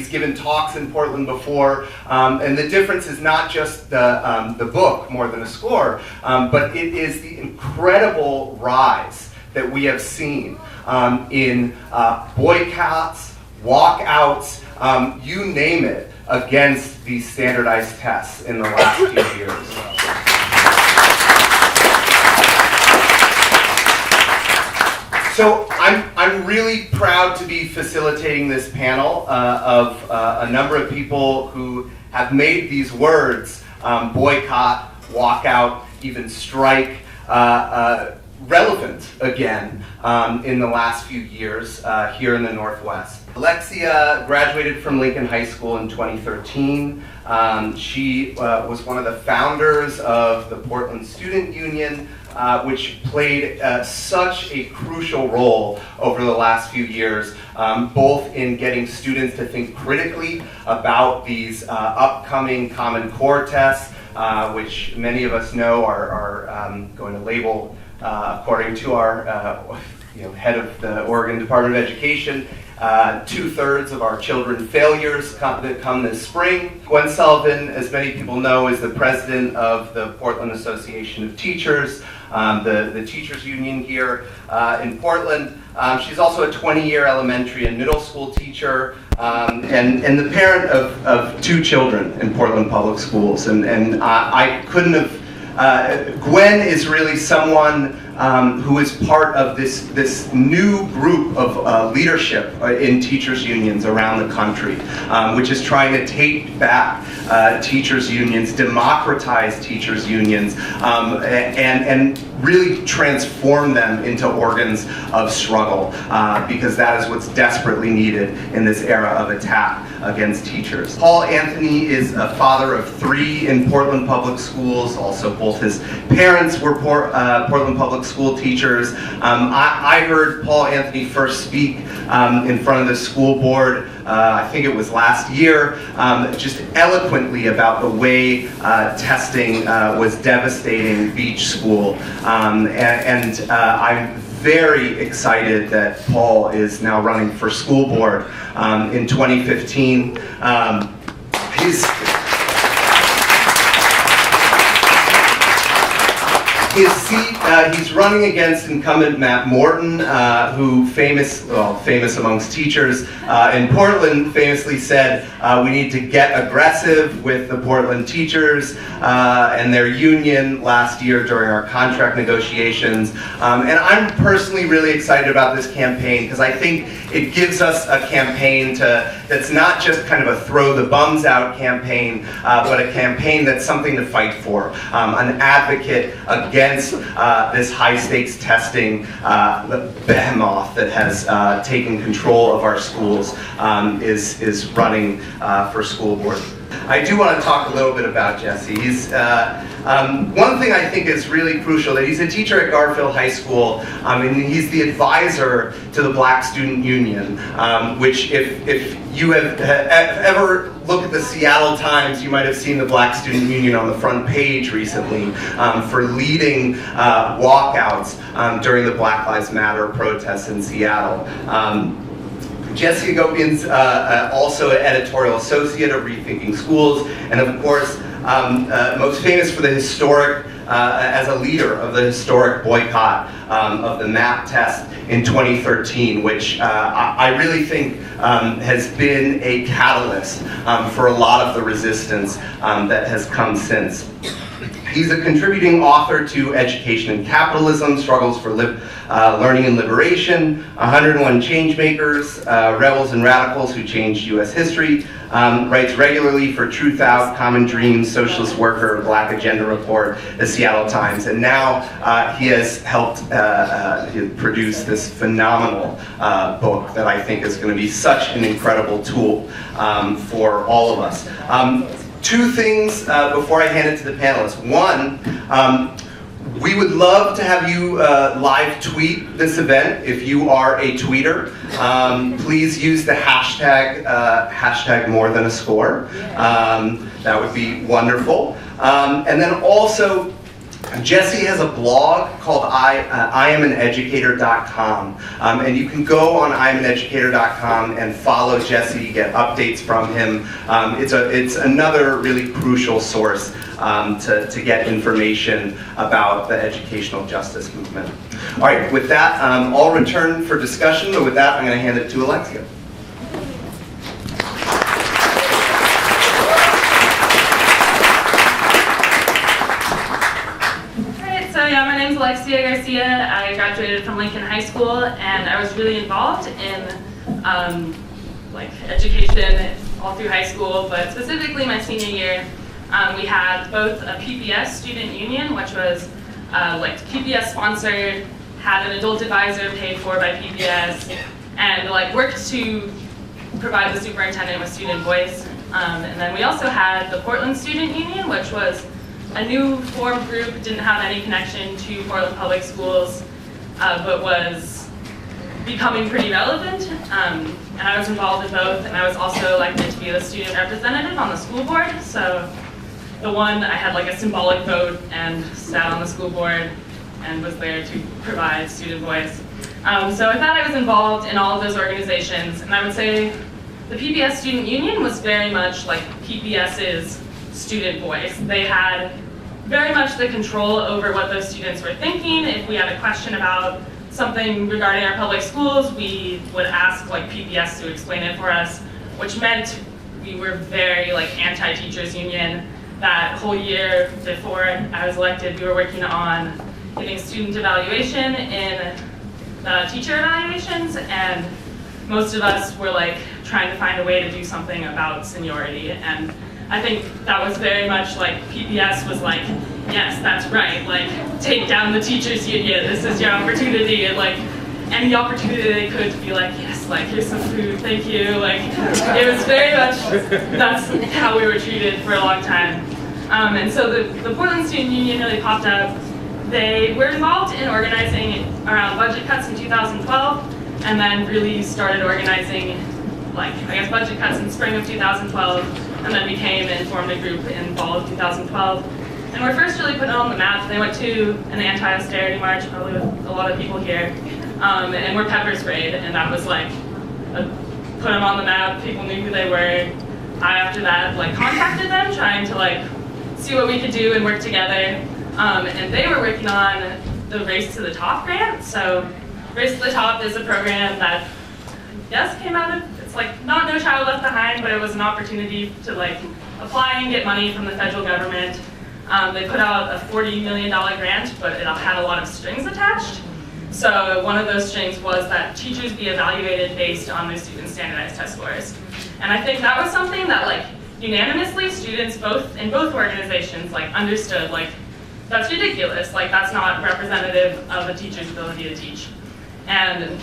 He's given talks in Portland before, and the difference is not just the book, More Than a Score, but it is the incredible rise that we have seen in boycotts, walkouts, you name it, against these standardized tests in the last few years. So I'm really proud to be facilitating this panel of a number of people who have made these words, boycott, walkout, even strike, relevant again in the last few years here in the Northwest. Alexia graduated from Lincoln High School in 2013. She was one of the founders of the Portland Student Union, which played such a crucial role over the last few years, both in getting students to think critically about these upcoming Common Core tests, which many of us know are going to label, according to our head of the Oregon Department of Education, 2/3 of our children failures that come this spring. Gwen Sullivan, as many people know, is the president of the Portland Association of Teachers, the teachers union here in Portland. She's also a 20-year elementary and middle school teacher, and the parent of 2 children in Portland Public Schools. And I couldn't have, Gwen is really someone who is part of this new group of leadership in teachers unions around the country, which is trying to take back teachers unions, democratize teachers unions, and really transform them into organs of struggle, because that is what's desperately needed in this era of attack against teachers. Paul Anthony is a father of 3 in Portland Public Schools. Also, both his parents were Portland Public School teachers. I heard Paul Anthony first speak in front of the school board, I think it was last year, just eloquently about the way testing was devastating Beach School. And I'm very excited that Paul is now running for school board in 2015. His seat, he's running against incumbent Matt Morton, who famous amongst teachers in Portland, famously said, we need to get aggressive with the Portland teachers and their union last year during our contract negotiations. And I'm personally really excited about this campaign because I think it gives us a campaign that's not just kind of a throw the bums out campaign, but a campaign that's something to fight for, an advocate against this high-stakes testing behemoth that has taken control of our schools, is running for school board. I do want to talk a little bit about Jesse. He's one thing I think is really crucial, that he's a teacher at Garfield High School, and he's the advisor to the Black Student Union, which if you have ever looked at the Seattle Times, you might have seen the Black Student Union on the front page recently for leading walkouts during the Black Lives Matter protests in Seattle. Jesse Hagopian's also an editorial associate of Rethinking Schools, and of course, most famous for the historic, as a leader of the historic boycott of the MAP test in 2013, which I really think has been a catalyst for a lot of the resistance that has come since. He's a contributing author to Education and Capitalism, Struggles for Learning and Liberation, 101 Changemakers, Rebels and Radicals Who Changed U.S. History, writes regularly for Truth Out, Common Dreams, Socialist Worker, Black Agenda Report, the Seattle Times, and now he has helped produce this phenomenal book that I think is going to be such an incredible tool for all of us. 2 things before I hand it to the panelists. One, we would love to have you live tweet this event if you are a tweeter. Please use the hashtag #MoreThanAScore. That would be wonderful. And then also, Jesse has a blog called IamAnEducator.com, and you can go on IamAnEducator.com and follow Jesse, get updates from him. It's another really crucial source to get information about the educational justice movement. All right, with that, I'll return for discussion, but with that, I'm going to hand it to Alexia. My name's Alexia Garcia. I graduated from Lincoln High School, and I was really involved in education all through high school, but specifically my senior year, we had both a PBS student union, which was PBS sponsored, had an adult advisor paid for by PBS, and worked to provide the superintendent with student voice. And then we also had the Portland Student Union, which was a new formed group, didn't have any connection to Portland Public Schools, but was becoming pretty relevant. And I was involved in both, and I was also elected to be the student representative on the school board. So the one, I had a symbolic vote and sat on the school board and was there to provide student voice. So I thought I was involved in all of those organizations, and I would say the PBS Student Union was very much like PBS's student voice. They had very much the control over what those students were thinking. If we had a question about something regarding our public schools, we would ask PBS to explain it for us, which meant we were very anti-teachers union. That whole year before I was elected, we were working on getting student evaluation in teacher evaluations, and most of us were trying to find a way to do something about seniority. And I think that was very much PBS was yes, that's right, take down the teachers union, this is your opportunity, and any opportunity they could to be yes, here's some food, thank you, it was very much, that's how we were treated for a long time. And so the Portland Student Union really popped up. They were involved in organizing around budget cuts in 2012, and then really started organizing budget cuts in spring of 2012, and then became and formed a group in fall of 2012. And we're first really put on the map. They went to an anti-austerity march, probably with a lot of people here, and we're pepper sprayed, and that was put them on the map. People knew who they were. I, after that, contacted them, trying to see what we could do and work together. And they were working on the Race to the Top grant. So Race to the Top is a program that, yes, came out of, it's not No Child Left Behind, but it was an opportunity to apply and get money from the federal government. They put out a $40 million grant, but it had a lot of strings attached. So one of those strings was that teachers be evaluated based on their students' standardized test scores. And I think that was something that unanimously students in both organizations understood, that's ridiculous, that's not representative of a teacher's ability to teach. And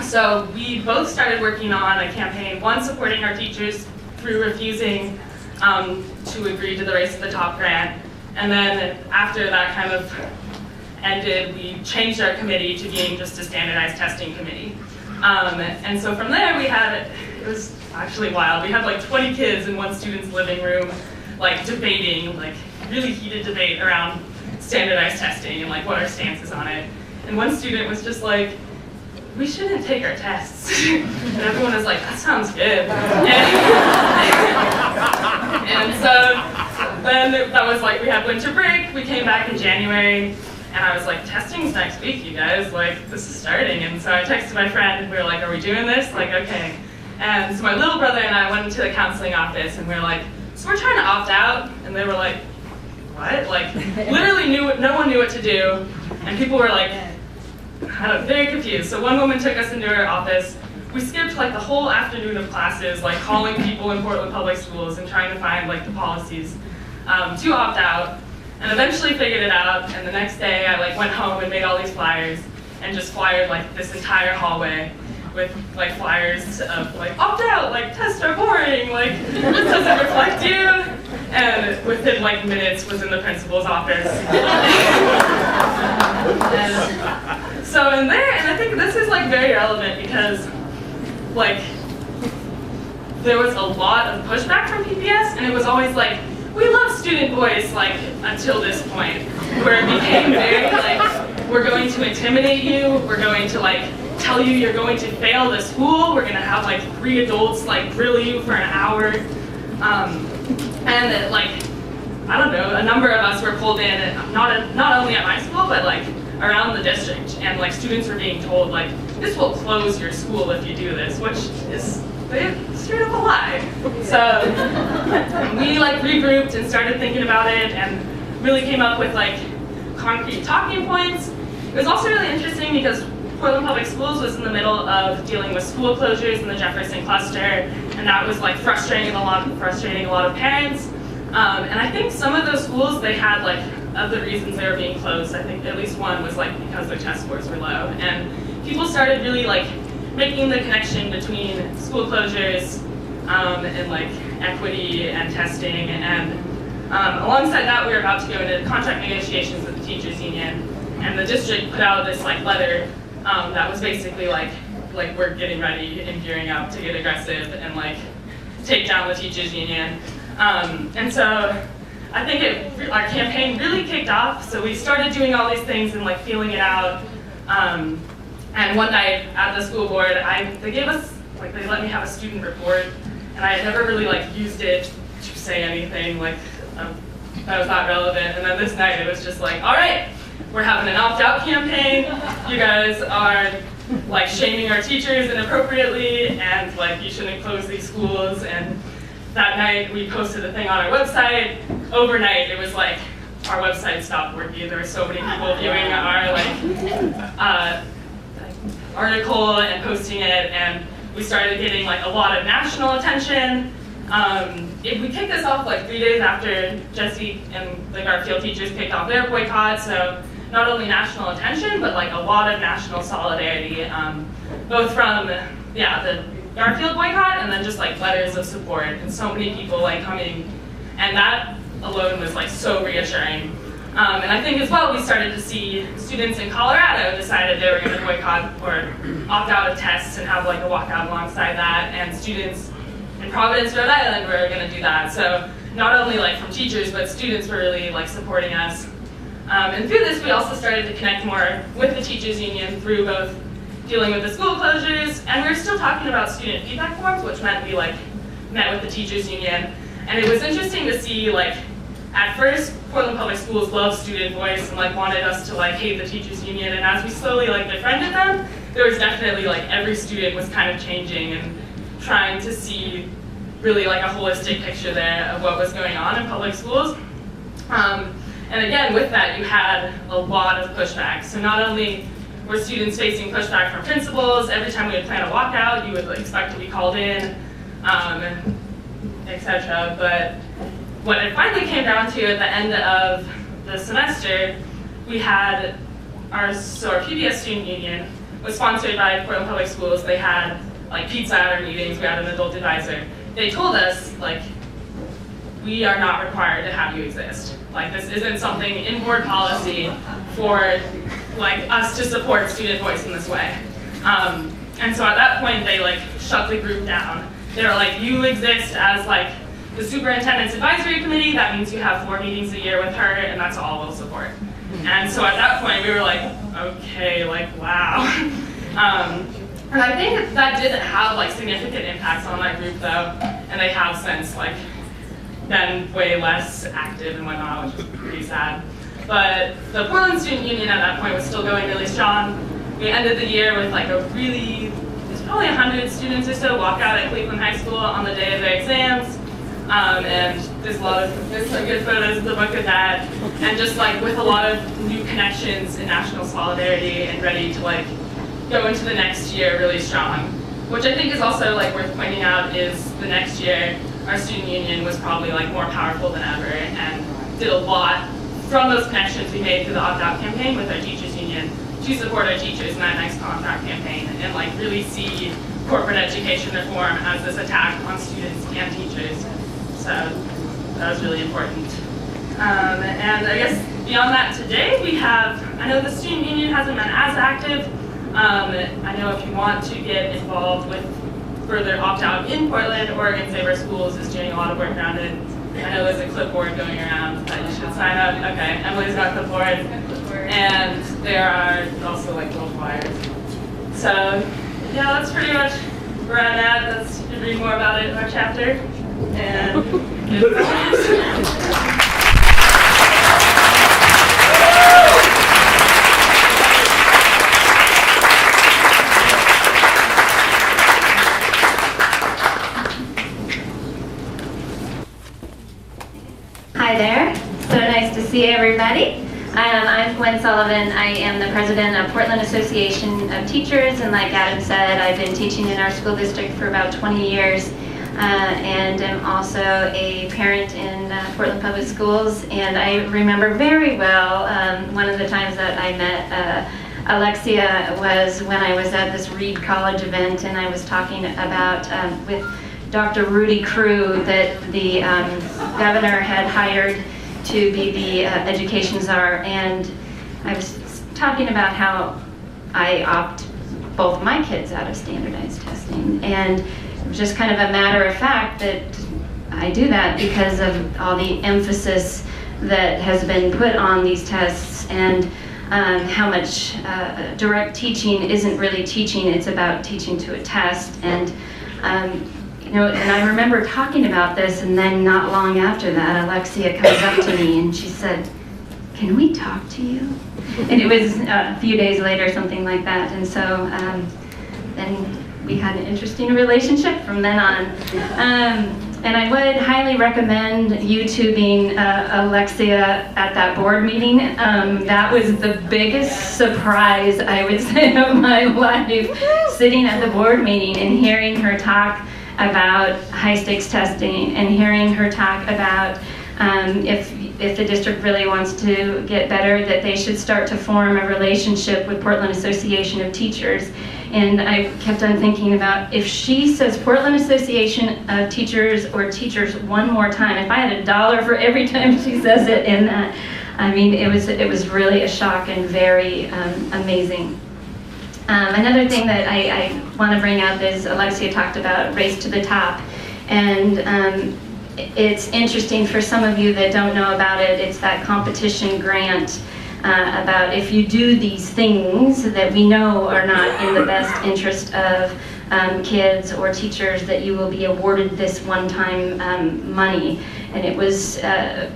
so we both started working on a campaign, one supporting our teachers through refusing to agree to the Race to the Top grant. And then after that kind of ended, we changed our committee to being just a standardized testing committee. And so from there we had, it was actually wild, we had 20 kids in one student's living room debating, really heated debate around standardized testing and what our stance is on it. And one student was just we shouldn't take our tests. And everyone was that sounds good. And so then that was we had winter break, we came back in January, and I was testing's next week, you guys, this is starting. And so I texted my friend, and we were are we doing this? Okay. And so my little brother and I went into the counseling office, and we were so we're trying to opt out. And they were what? Literally no one knew what to do. And people were very confused. So one woman took us into her office. We skipped the whole afternoon of classes, calling people in Portland Public Schools and trying to find the policies to opt out, and eventually figured it out. And the next day I went home and made all these flyers and just flyed this entire hallway with flyers of opt out, tests are boring, this doesn't reflect you. And within minutes was in the principal's office. And so in there, and I think this is very relevant because there was a lot of pushback from PBS, and it was always we love student voice like until this point, where it became very like, we're going to intimidate you, we're going to like tell you you're going to fail the school, we're gonna have like 3 adults like grill you for an hour. And like, I don't know, a number of us were pulled in, not only at my school, but like around the district. And like students were being told like, this will close your school if you do this, which is straight up a lie. So we like regrouped and started thinking about it and really came up with like concrete talking points. It was also really interesting because Portland Public Schools was in the middle of dealing with school closures in the Jefferson cluster, and that was like frustrating a lot of parents. And I think some of those schools, they had like, of the reasons they were being closed, I think at least one was like because their test scores were low. And people started really like making the connection between school closures and like equity and testing. And alongside that, we were about to go into contract negotiations with the teachers union. And the district put out this like letter that was basically like we're getting ready and gearing up to get aggressive and like take down the teachers union. And so I think our campaign really kicked off. So we started doing all these things and like feeling it out. And one night at the school board, they gave us, like they let me have a student report, and I had never really like used it to say anything like that was not relevant. And then this night it was just like, all right, we're having an opt-out campaign. You guys are like shaming our teachers inappropriately, and like you shouldn't close these schools. And that night we posted a thing on our website. Overnight it was like our website stopped working. There were so many people viewing our like article and posting it, and we started getting like a lot of national attention. We kicked this off like 3 days after Jesse and the Garfield teachers kicked off their boycott, so not only national attention, but like a lot of national solidarity, both from the Garfield boycott and then just like letters of support, and so many people like coming, and that alone was like so reassuring. And I think as well, we started to see students in Colorado decided they were going to boycott or opt out of tests and have like a walkout alongside that, and students in Providence, Rhode Island were going to do that. So not only like from teachers, but students were really like supporting us. And through this, we also started to connect more with the teachers union through both dealing with the school closures, and we were still talking about student feedback forms, which meant we like met with the teachers union. And it was interesting to see like, at first, Portland Public Schools loved student voice and like wanted us to like hate the teachers union, and as we slowly like befriended them, there was definitely like every student was kind of changing and trying to see really like a holistic picture there of what was going on in public schools. And again, with that, you had a lot of pushback. So not only were students facing pushback from principals, every time we would plan a walkout, you would expect to be called in, etc. But what it finally came down to at the end of the semester, we had our PBS student union was sponsored by Portland Public Schools. They had like pizza at our meetings, we had an adult advisor. They told us, like, we are not required to have you exist. Like, this isn't something in board policy for like us to support student voice in this way. And so at that point, they like shut the group down. They were like, you exist as like the superintendent's advisory committee. That means you have 4 meetings a year with her, and that's all we'll support. And so at that point, we were like, okay, like, wow. And I think that did have like significant impacts on that group though, and they have since like been way less active and whatnot, which is pretty sad. But the Portland Student Union at that point was still going really strong. We ended the year with like there's probably 100 students or so walk out at Cleveland High School on the day of their exams. And there's some good photos in the book of that, and just like with a lot of new connections and national solidarity and ready to like go into the next year really strong. Which I think is also like worth pointing out is the next year our student union was probably like more powerful than ever and did a lot from those connections we made through the opt-out campaign with our teachers union to support our teachers in that next contract campaign and like really see corporate education reform as this attack on students and teachers. So that was really important. And I guess beyond that today we have, I know the student union hasn't been as active. I know if you want to get involved with further opt-out in Portland, Oregon Save Our Schools is doing a lot of work around it. I know there's a clipboard going around that you should sign up. Okay, Emily's got a clipboard. And there are also like little flyers. So yeah, that's pretty much where I'm at. You can read more about it in our chapter. And Hi there. So nice to see everybody. I'm Gwen Sullivan. I am the president of Portland Association of Teachers, and like Adam said, I've been teaching in our school district for about 20 years, and am also a parent in Portland Public Schools. And I remember very well one of the times that I met Alexia was when I was at this Reed College event, and I was talking about with Dr. Rudy Crew that the governor had hired to be the education czar, and I was talking about how I opt both my kids out of standardized testing, and it was just kind of a matter of fact that I do that because of all the emphasis that has been put on these tests, and how much direct teaching isn't really teaching, it's about teaching to a test. And and I remember talking about this, and then not long after that, Alexia comes up to me and she said, "Can we talk to you?" And it was a few days later, something like that. And so then we had an interesting relationship from then on. And I would highly recommend YouTubing Alexia at that board meeting. That was the biggest surprise, I would say, of my life, sitting at the board meeting and hearing her talk about high-stakes testing, and hearing her talk about if the district really wants to get better, that they should start to form a relationship with Portland Association of Teachers. And I kept on thinking about, if she says Portland Association of Teachers or teachers one more time, if I had $1 for every time she says it, and I mean, it was really a shock and very amazing. Another thing that I want to bring up is Alexia talked about Race to the Top, and it's interesting for some of you that don't know about it. It's that competition grant about if you do these things that we know are not in the best interest of kids or teachers, that you will be awarded this one-time money. And it was,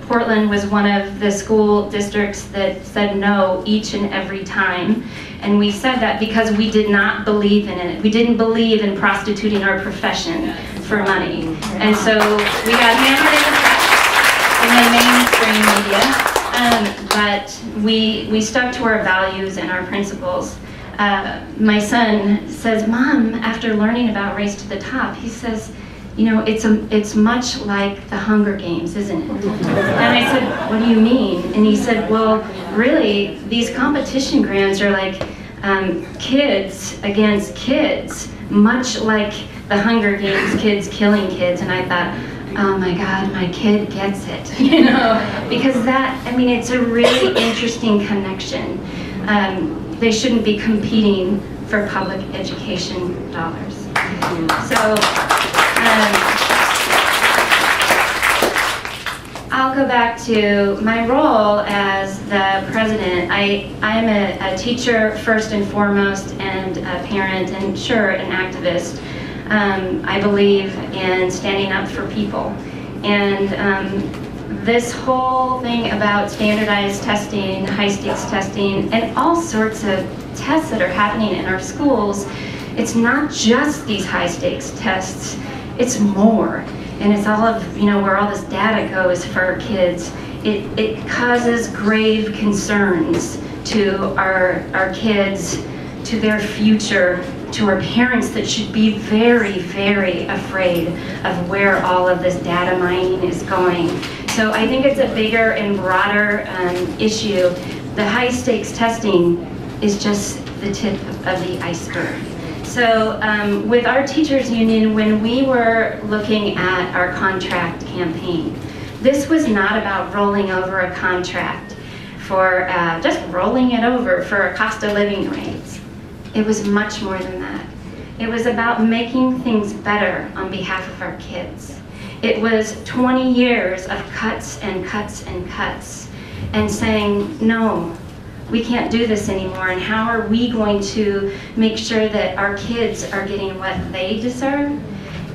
Portland was one of the school districts that said no each and every time. And we said that because we did not believe in it. We didn't believe in prostituting our profession for money. And so we got hammered in the mainstream media, but we stuck to our values and our principles. My son says, "Mom," after learning about Race to the Top, he says, it's much like the Hunger Games, isn't it? And I said, "What do you mean?" And he said, "Well, really, these competition grants are like kids against kids, much like the Hunger Games, kids killing kids." And I thought, oh my God, my kid gets it, because it's a really interesting connection. They shouldn't be competing for public education dollars. So I'll go back to my role as the president. I'm a teacher first and foremost, and a parent, and sure, an activist. I believe in standing up for people. And this whole thing about standardized testing, high-stakes testing, and all sorts of tests that are happening in our schools, it's not just these high-stakes tests, it's more. And it's all of, where all this data goes for our kids. It causes grave concerns to our kids, to their future, to our parents that should be very, very afraid of where all of this data mining is going. So I think it's a bigger and broader issue. The high-stakes testing is just the tip of the iceberg. So with our teachers union, when we were looking at our contract campaign, this was not about rolling over a contract for just rolling it over for a cost of living raise. It was much more than that. It was about making things better on behalf of our kids. It was 20 years of cuts and cuts and cuts, and saying, no, we can't do this anymore, and how are we going to make sure that our kids are getting what they deserve?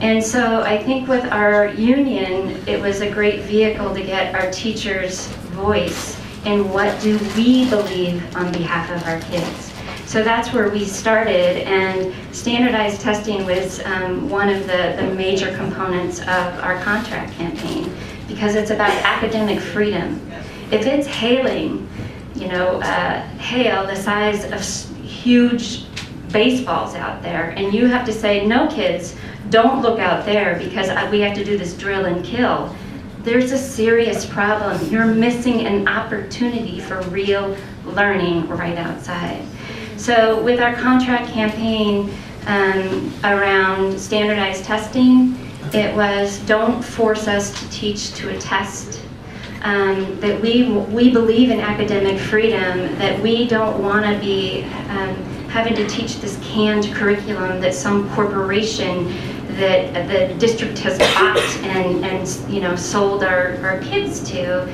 And so I think with our union, it was a great vehicle to get our teachers' voice in what do we believe on behalf of our kids. So that's where we started, and standardized testing was one of the major components of our contract campaign, because it's about academic freedom. If it's hailing, hail the size of huge baseballs out there, and you have to say, no kids, don't look out there because we have to do this drill and kill, there's a serious problem. You're missing an opportunity for real learning right outside. So with our contract campaign around standardized testing, it was don't force us to teach to a test. That we believe in academic freedom, that we don't want to be having to teach this canned curriculum that some corporation that the district has bought and sold our kids to.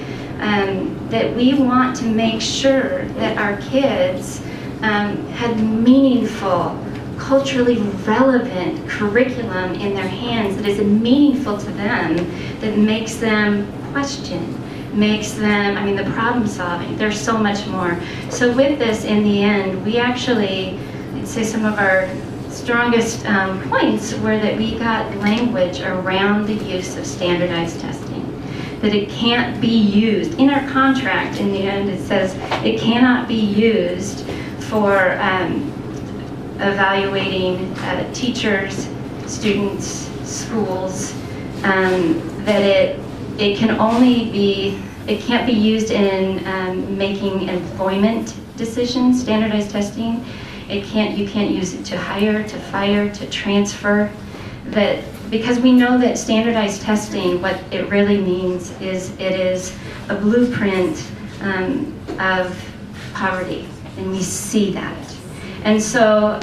That we want to make sure that our kids had meaningful, culturally relevant curriculum in their hands that is meaningful to them, that makes them question, makes them, the problem solving. There's so much more. So with this, in the end, we actually, I'd say some of our strongest points were that we got language around the use of standardized testing. That it can't be used. In our contract, in the end, it says it cannot be used for evaluating teachers, students, schools, that it can't be used in making employment decisions, standardized testing. You can't use it to hire, to fire, to transfer. Because we know that standardized testing, what it really means is it is a blueprint of poverty, and we see that. And so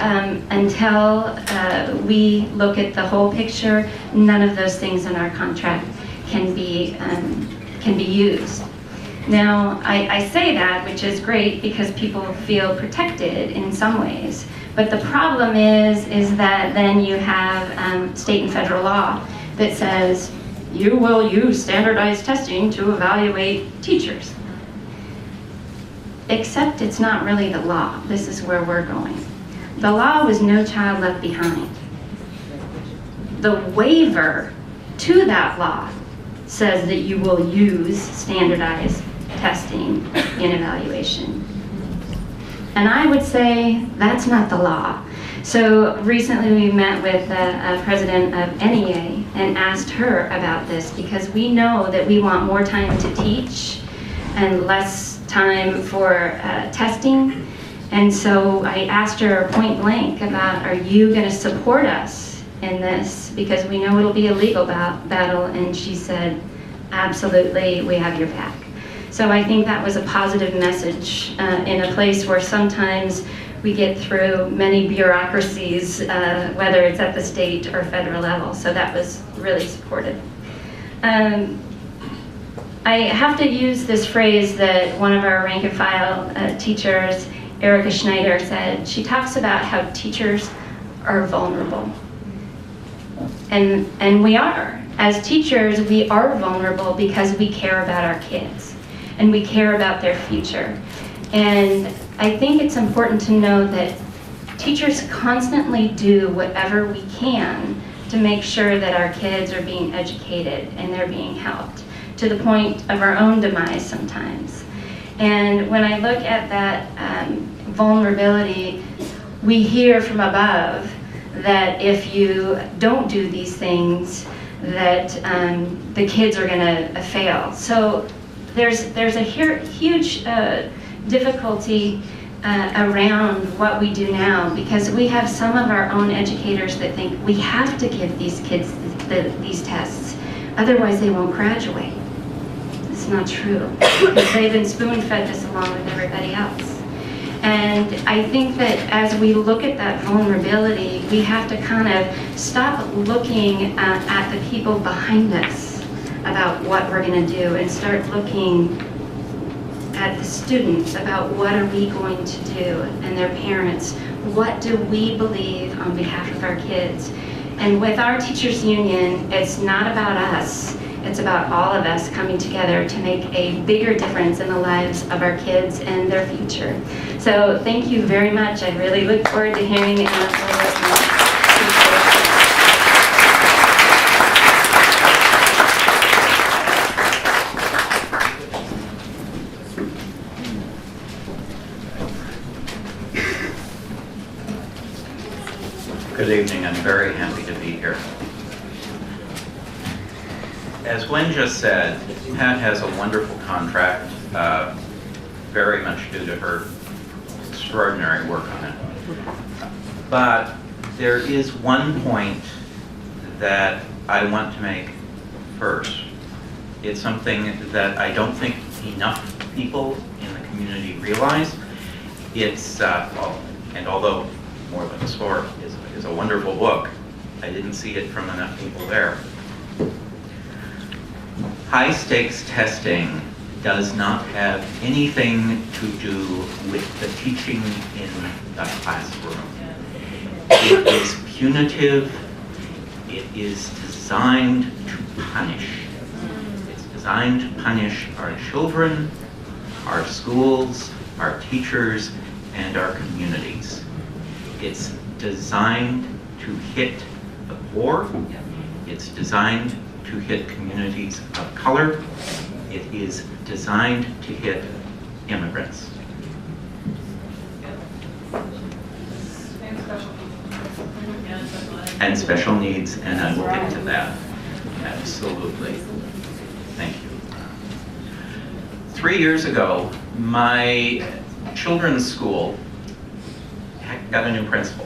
until we look at the whole picture, none of those things in our contract can be used. Now, I say that, which is great because people feel protected in some ways. But the problem is that then you have state and federal law that says you will use standardized testing to evaluate teachers. Except it's not really the law. This is where we're going. The law was No Child Left Behind. The waiver to that law says that you will use standardized testing in evaluation. And I would say that's not the law. So recently we met with the president of NEA and asked her about this, because we know that we want more time to teach and less time for testing. And so I asked her point blank about, are you going to support us in this? Because we know it'll be a legal battle. And she said, absolutely, we have your back. So I think that was a positive message in a place where sometimes we get through many bureaucracies, whether it's at the state or federal level. So that was really supportive. I have to use this phrase that one of our rank and file teachers, Erica Schneider, said. She talks about how teachers are vulnerable. And we are. As teachers, we are vulnerable because we care about our kids and we care about their future. And I think it's important to know that teachers constantly do whatever we can to make sure that our kids are being educated and they're being helped, to the point of our own demise sometimes. And when I look at that vulnerability, we hear from above that if you don't do these things, that the kids are gonna fail. So there's a huge difficulty around what we do now, because we have some of our own educators that think we have to give these kids these tests, otherwise they won't graduate. It's not true, because they've been spoon-fed this along with everybody else. And I think that as we look at that vulnerability, we have to kind of stop looking at the people behind us about what we're going to do and start looking at the students about what are we going to do, and their parents. What do we believe on behalf of our kids? And with our teachers union, it's not about us. It's about all of us coming together to make a bigger difference in the lives of our kids and their future. So thank you very much. I really look forward to hearing Good evening. I'm very happy to be here. As Gwen just said, Pat has a wonderful contract, very much due to her extraordinary work on it. But there is one point that I want to make first. It's something that I don't think enough people in the community realize. It's, and although More Than a Sport is a wonderful book, I didn't see it from enough people there. High-stakes testing does not have anything to do with the teaching in the classroom. It is punitive. It is designed to punish. It's designed to punish our children, our schools, our teachers, and our communities. It's designed to hit the poor. It's designed to hit communities of color. It is designed to hit immigrants. And special needs, and I will get to that. Absolutely. Thank you. 3 years ago, my children's school got a new principal.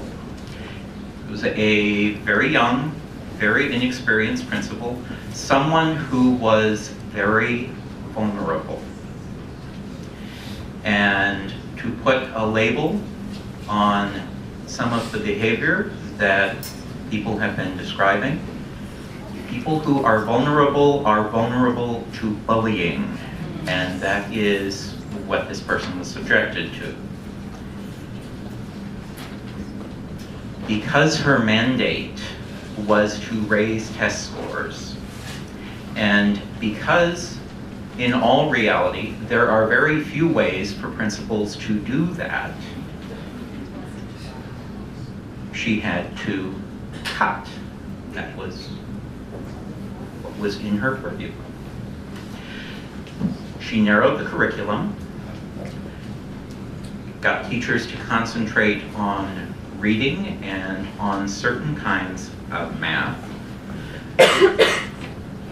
It was a very young, very inexperienced principal, someone who was very vulnerable. And to put a label on some of the behavior that people have been describing, people who are vulnerable to bullying, and that is what this person was subjected to. Because her mandate was to raise test scores, and because in all reality there are very few ways for principals to do that, she had to cut. That was what was in her purview. She narrowed the curriculum, got teachers to concentrate on reading and on certain kinds of math,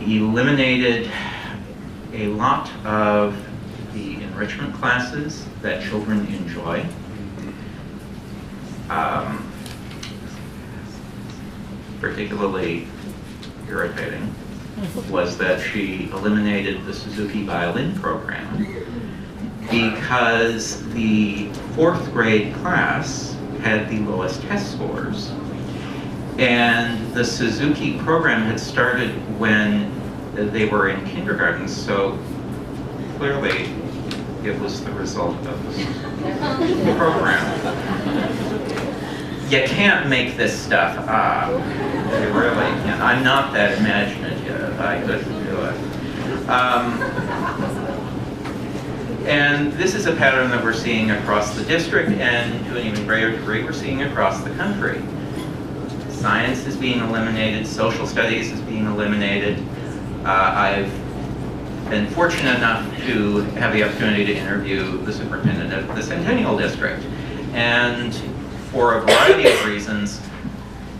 eliminated a lot of the enrichment classes that children enjoy. Particularly irritating was that she eliminated the Suzuki violin program because the 4th grade class had the lowest test scores. And the Suzuki program had started when they were in kindergarten, so clearly it was the result of the program. You can't make this stuff up. You really can't. I'm not that imaginative. I couldn't do it. And this is a pattern that we're seeing across the district, and to an even greater degree, we're seeing across the country. Science is being eliminated, social studies is being eliminated. I've been fortunate enough to have the opportunity to interview the superintendent of the Centennial District. And for a variety of reasons,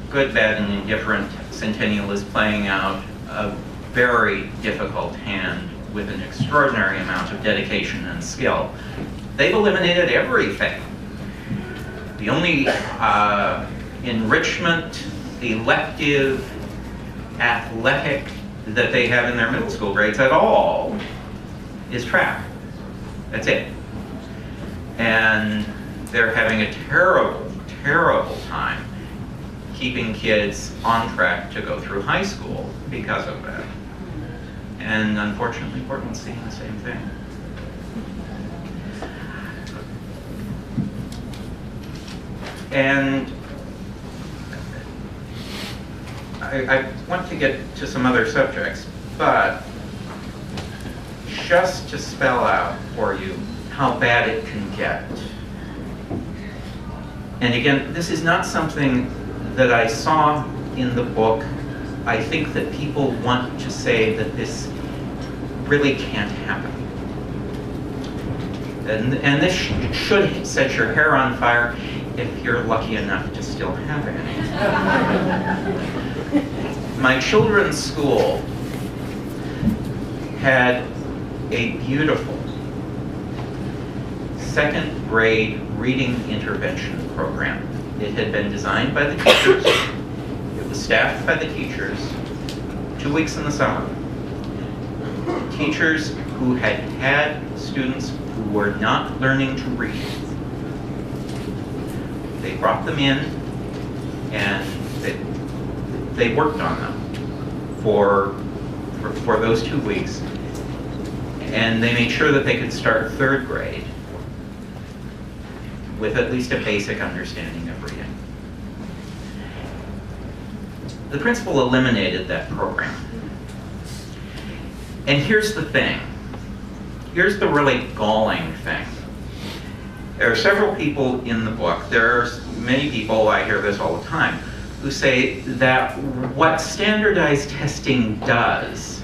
good, bad, and indifferent, Centennial is playing out a very difficult hand with an extraordinary amount of dedication and skill. They've eliminated everything. The only enrichment, elective, athletic that they have in their middle school grades at all is track. That's it. And they're having a terrible, terrible time keeping kids on track to go through high school because of that. And unfortunately, Portland's seeing the same thing. And I want to get to some other subjects, but just to spell out for you how bad it can get. And again, this is not something that I saw in the book. I think that people want to say that this really can't happen. And this should set your hair on fire if you're lucky enough to still have it. My children's school had a beautiful second grade reading intervention program. It had been designed by the teachers. It was staffed by the teachers 2 weeks in the summer. Teachers who had had students who were not learning to read. They brought them in and they worked on them for those 2 weeks. And they made sure that they could start third grade with at least a basic understanding of reading. The principal eliminated that program. And here's the thing. Here's the really galling thing. There are several people in the book, there are many people, I hear this all the time, who say that what standardized testing does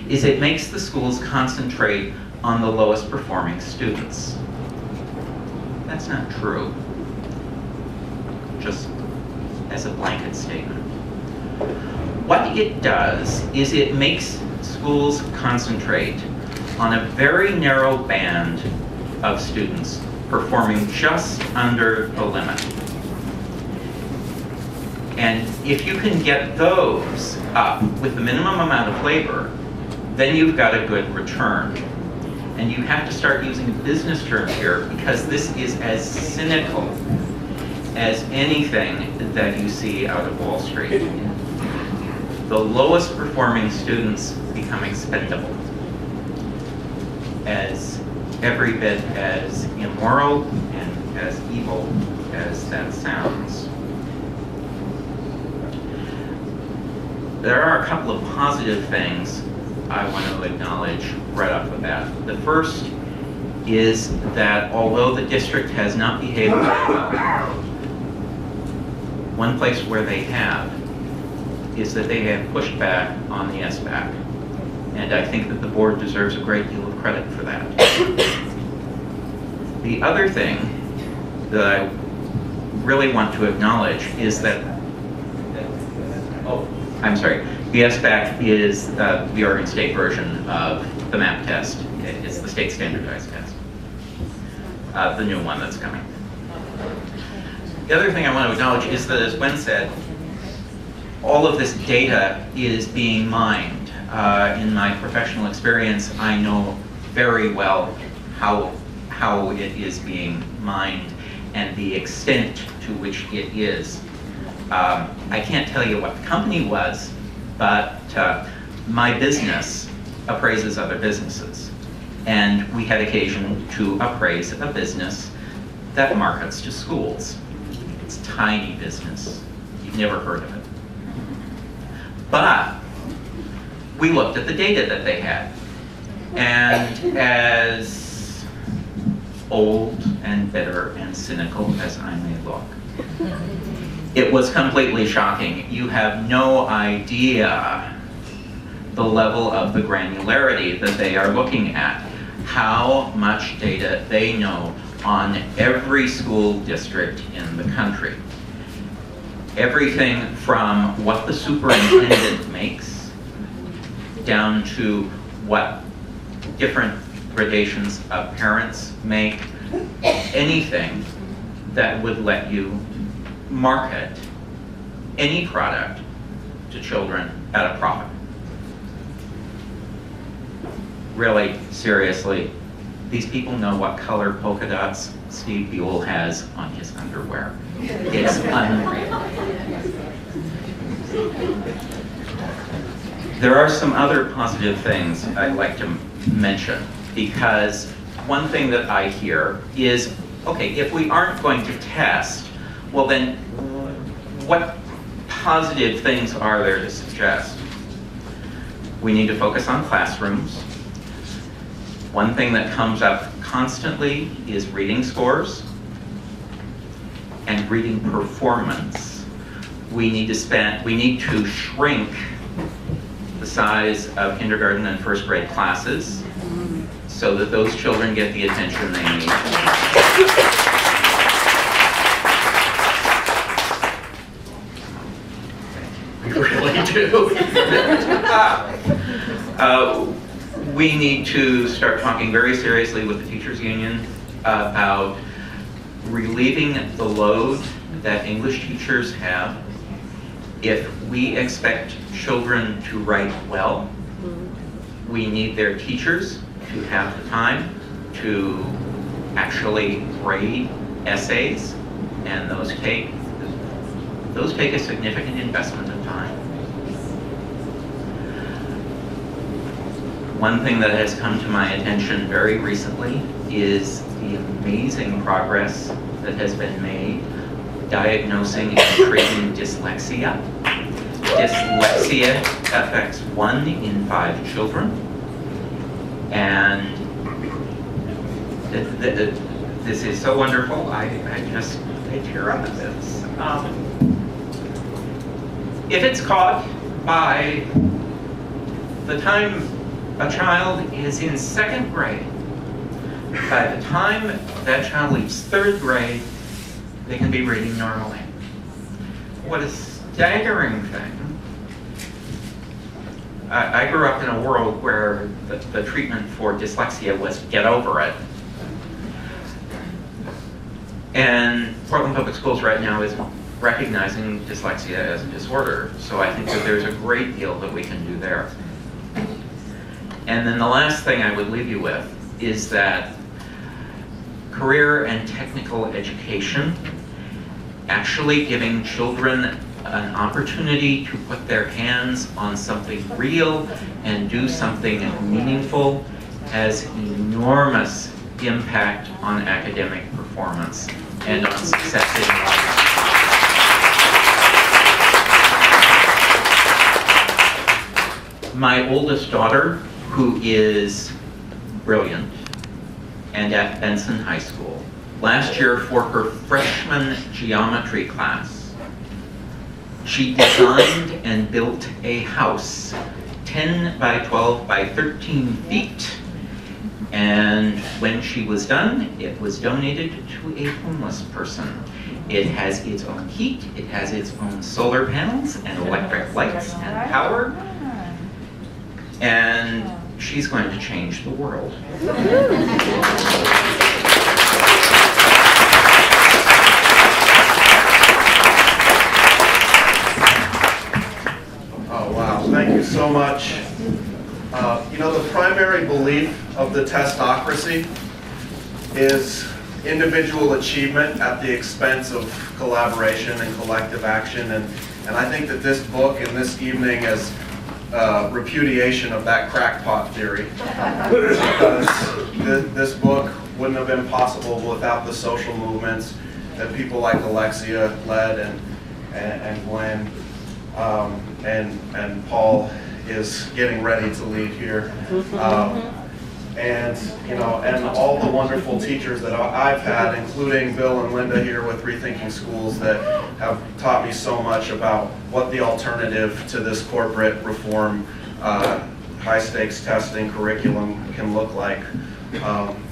is it makes the schools concentrate on the lowest performing students. That's not true, just as a blanket statement. What it does is it makes schools concentrate on a very narrow band of students performing just under the limit. And if you can get those up with the minimum amount of labor, then you've got a good return. And you have to start using business terms here because this is as cynical as anything that you see out of Wall Street. The lowest performing students become expendable. As every bit as immoral and as evil as that sounds. There are a couple of positive things I want to acknowledge right off the bat. The first is that although the district has not behaved very well, one place where they have is that they have pushed back on the SBAC. And I think that the board deserves a great deal of credit for that. The other thing that I really want to acknowledge is that, the SBAC is the Oregon State version of the MAP test. It's the state standardized test, the new one that's coming. The other thing I want to acknowledge is that, as Gwen said, all of this data is being mined. In my professional experience, I know very well how it is being mined and the extent to which it is. I can't tell you what the company was, but my business appraises other businesses. And we had occasion to appraise a business that markets to schools. It's tiny business. You've never heard of it. But we looked at the data that they had. And as old and bitter and cynical as I may look, it was completely shocking. You have no idea the level of the granularity that they are looking at, how much data they know on every school district in the country. Everything from what the superintendent makes down to what different gradations of parents make, anything that would let you market any product to children at a profit. Really, seriously, These people know what color polka dots Steve Buell has on his underwear. It's unreal. There are some other positive things I'd like to mention, because one thing that I hear is, okay, if we aren't going to test, well then, what positive things are there to suggest? We need to focus on classrooms. One thing that comes up constantly is reading scores and reading performance. We need to shrink the size of kindergarten and first grade classes so that those children get the attention they need. We really do. We need to start talking very seriously with the teachers union about relieving the load that English teachers have. If we expect children to write well, we need their teachers to have the time to actually grade essays, and those take a significant investment of time. One thing that has come to my attention very recently is the amazing progress that has been made diagnosing and treating dyslexia. Dyslexia affects 1 in 5 children, and this is so wonderful. I tear up at this. If it's caught by the time a child is in 2nd grade, by the time that child leaves 3rd grade, they can be reading normally. What a staggering thing. I grew up in a world where the treatment for dyslexia was get over it. And Portland Public Schools right now is recognizing dyslexia as a disorder. So I think that there's a great deal that we can do there. And then the last thing I would leave you with is that career and technical education, actually giving children an opportunity to put their hands on something real and do something meaningful, has enormous impact on academic performance and on success in life. My oldest daughter, who is brilliant and at Benson High School, last year for her freshman geometry class, she designed and built a house 10 by 12 by 13 feet. And when she was done, it was donated to a homeless person. It has its own heat, it has its own solar panels and electric lights and power. And she's going to change the world. Oh, wow. Thank you so much. You know, the primary belief of the testocracy is individual achievement at the expense of collaboration and collective action. And I think that this book and this evening is repudiation of that crackpot theory. Because this book wouldn't have been possible without the social movements that people like Alexia led and Gwen and Paul is getting ready to lead here. And you know, and all the wonderful teachers that I've had, including Bill and Linda here with Rethinking Schools, that have taught me so much about what the alternative to this corporate reform, high-stakes testing curriculum can look like.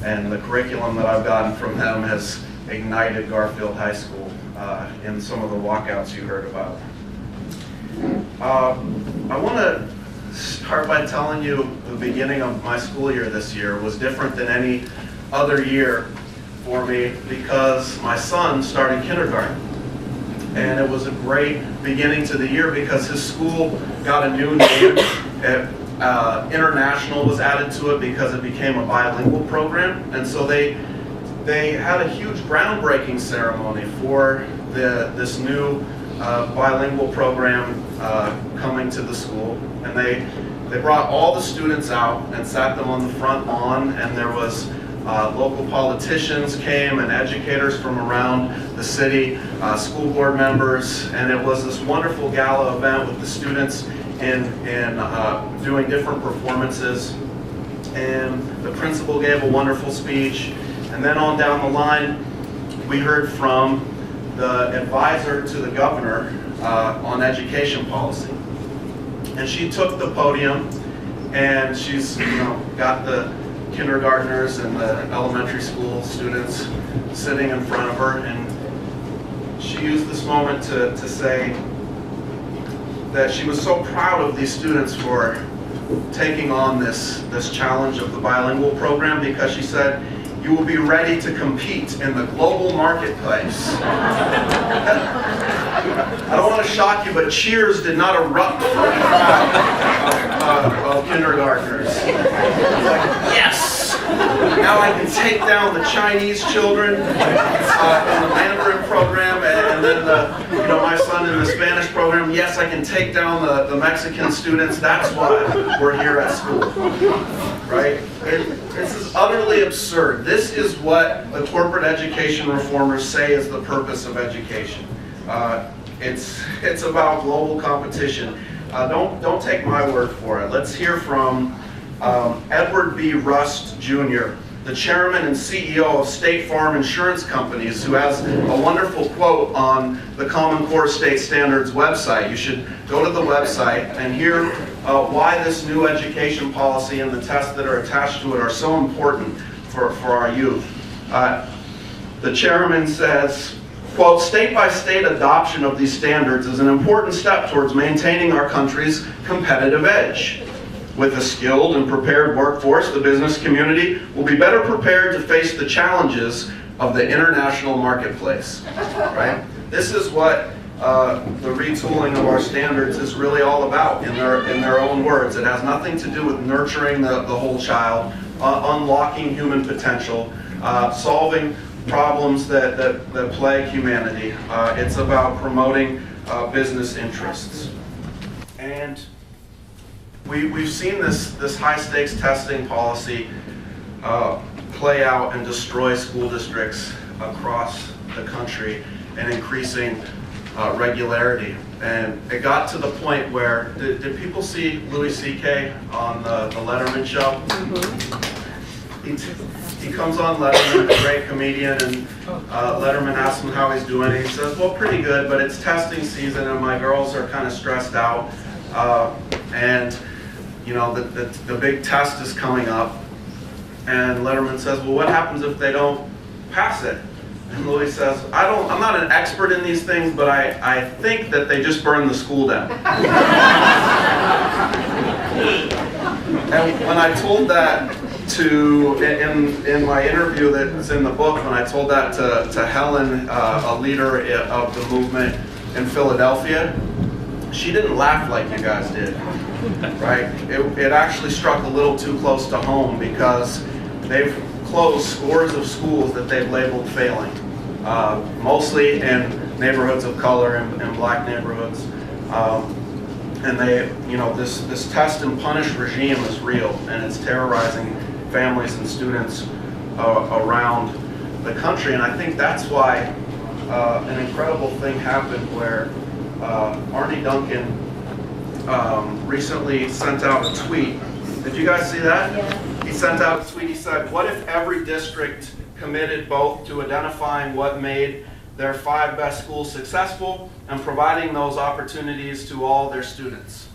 And the curriculum that I've gotten from them has ignited Garfield High School in some of the walkouts you heard about. I want to start by telling you the beginning of my school year this year was different than any other year for me because my son started kindergarten. And it was a great beginning to the year because his school got a new name. international was added to it because it became a bilingual program. And so they had a huge groundbreaking ceremony for this new bilingual program coming to the school. And they brought all the students out and sat them on the front lawn, and there was local politicians came and educators from around the city, school board members, and it was this wonderful gala event with the students in doing different performances. And the principal gave a wonderful speech, and then on down the line we heard from the advisor to the governor on education policy. And she took the podium, and she's got the kindergartners and the elementary school students sitting in front of her, and she used this moment to say that she was so proud of these students for taking on this challenge of the bilingual program, because she said, "You will be ready to compete in the global marketplace." I don't want to shock you, but cheers did not erupt from the crowd of kindergartners. Like, yes! Now I can take down the Chinese children in the Mandarin program, and then my son in the Spanish program. Yes, I can take down the Mexican students. That's why we're here at school, right? This is utterly absurd. This is what the corporate education reformers say is the purpose of education. It's about global competition. Don't take my word for it. Let's hear from Edward B. Rust Jr., the chairman and CEO of State Farm Insurance Companies, who has a wonderful quote on the Common Core State Standards website. You should go to the website and hear why this new education policy and the tests that are attached to it are so important for our youth. The chairman says, quote, "State-by-state adoption of these standards is an important step towards maintaining our country's competitive edge. With a skilled and prepared workforce, the business community will be better prepared to face the challenges of the international marketplace." Right? This is what the retooling of our standards is really all about in their own words. It has nothing to do with nurturing the whole child, unlocking human potential, solving problems that plague humanity. It's about promoting business interests. And we've seen this high-stakes testing policy play out and destroy school districts across the country and increasing regularity. And it got to the point where, did people see Louis C.K. on the Letterman show? He comes on Letterman, a great comedian, and Letterman asks him how he's doing. He says, "Well, pretty good, but it's testing season and my girls are kind of stressed out. And the big test is coming up." And Letterman says, "Well, what happens if they don't pass it?" And Louis says, I'm not an expert in these things, but I think that they just burn the school down." And when I told that in my interview that's in the book, when I told that to Helen, a leader of the movement in Philadelphia, she didn't laugh like you guys did, right? It actually struck a little too close to home, because they've closed scores of schools that they've labeled failing, mostly in neighborhoods of color and black neighborhoods. And this test and punish regime is real, and it's terrorizing families and students around the country. And I think that's why an incredible thing happened where Arnie Duncan recently sent out a tweet. Did you guys see that? Yeah. He sent out a tweet. He said, "What if every district committed both to identifying what made their 5 best schools successful and providing those opportunities to all their students?"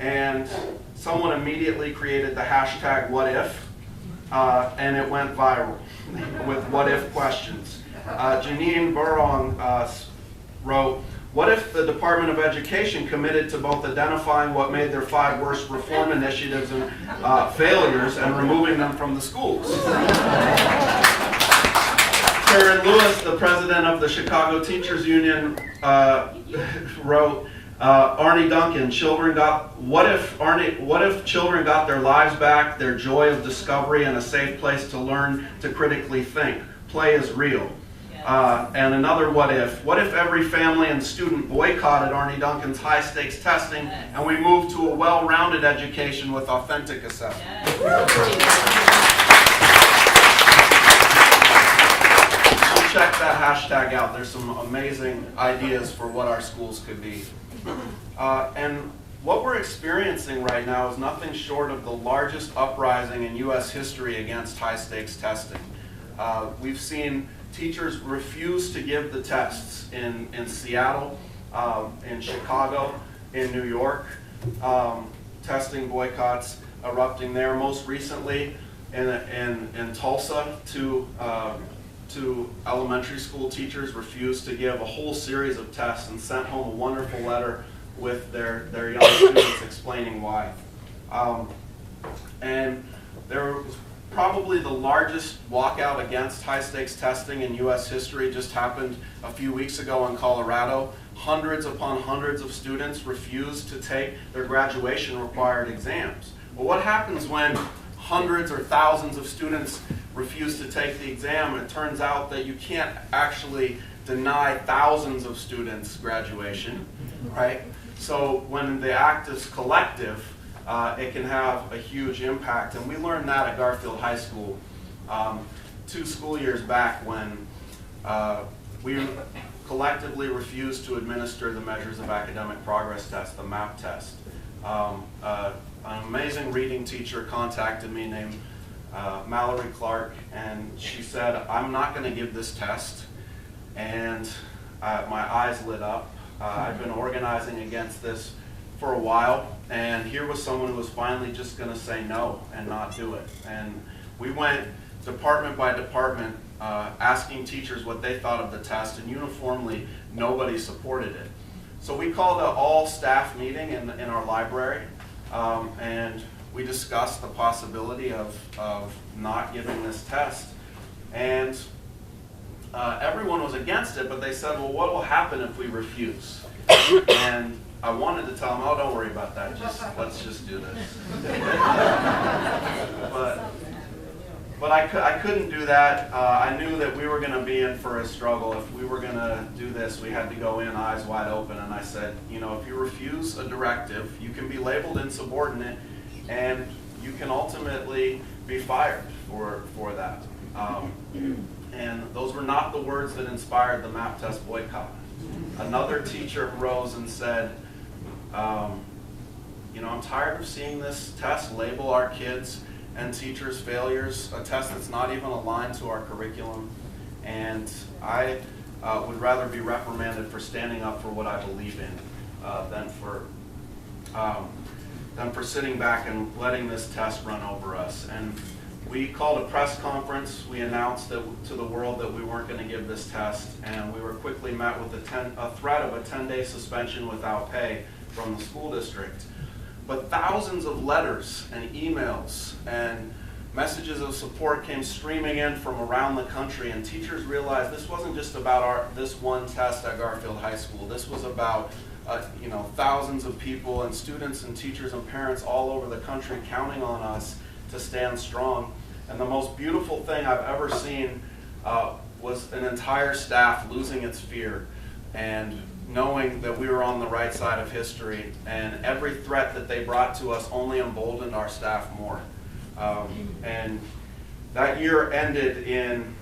And someone immediately created the hashtag #WhatIf, and it went viral with what if questions. Janine Burong wrote, "What if the Department of Education committed to both identifying what made their 5 worst reform initiatives and failures and removing them from the schools?" Karen Lewis, the president of the Chicago Teachers Union, wrote, Arnie Duncan, what if children got their lives back, their joy of discovery, and a safe place to learn to critically think? Play is real. And another what if every family and student boycotted Arnie Duncan's high-stakes testing and we moved to a well-rounded education with authentic assessment? Check that hashtag out. There's some amazing ideas for what our schools could be. And what we're experiencing right now is nothing short of the largest uprising in U.S. history against high-stakes testing. We've seen teachers refuse to give the tests in Seattle, in Chicago, in New York. Testing boycotts erupting there. Most recently in Tulsa, two elementary school teachers refused to give a whole series of tests and sent home a wonderful letter with their young students explaining why. And there was probably the largest walkout against high-stakes testing in U.S. history just happened a few weeks ago in Colorado. Hundreds upon hundreds of students refused to take their graduation required exams. Well, what happens when hundreds or thousands of students refuse to take the exam? It turns out that you can't actually deny thousands of students graduation, right? So when the act is collective, it can have a huge impact. And we learned that at Garfield High School 2 school years back when we collectively refused to administer the Measures of Academic Progress test, the MAP test. An amazing reading teacher contacted me named Mallory Clark, and she said, I'm not going to give this test. And my eyes lit up. I've been organizing against this for a while, and here was someone who was finally just going to say no and not do it. And we went department by department asking teachers what they thought of the test, and uniformly nobody supported it. So we called an all-staff meeting in our library, and we discussed the possibility of not giving this test. And everyone was against it, but they said, well, what will happen if we refuse? And I wanted to tell them, oh, don't worry about that, let's just do this. But I couldn't do that. I knew that we were going to be in for a struggle. If we were going to do this, we had to go in eyes wide open. And I said, if you refuse a directive, you can be labeled insubordinate, and you can ultimately be fired for that. And those were not the words that inspired the MAP test boycott. Another teacher rose and said, I'm tired of seeing this test label our kids and teachers' failures, a test that's not even aligned to our curriculum. And I would rather be reprimanded for standing up for what I believe in than for sitting back and letting this test run over us. And we called a press conference. We announced to the world that we weren't going to give this test, and we were quickly met with a threat of a 10-day suspension without pay from the school district. But thousands of letters and emails and messages of support came streaming in from around the country, and teachers realized this wasn't just about this one test at Garfield High School. This was about thousands of people and students and teachers and parents all over the country counting on us to stand strong. And the most beautiful thing I've ever seen was an entire staff losing its fear and knowing that we were on the right side of history, and every threat that they brought to us only emboldened our staff more. And that year ended in,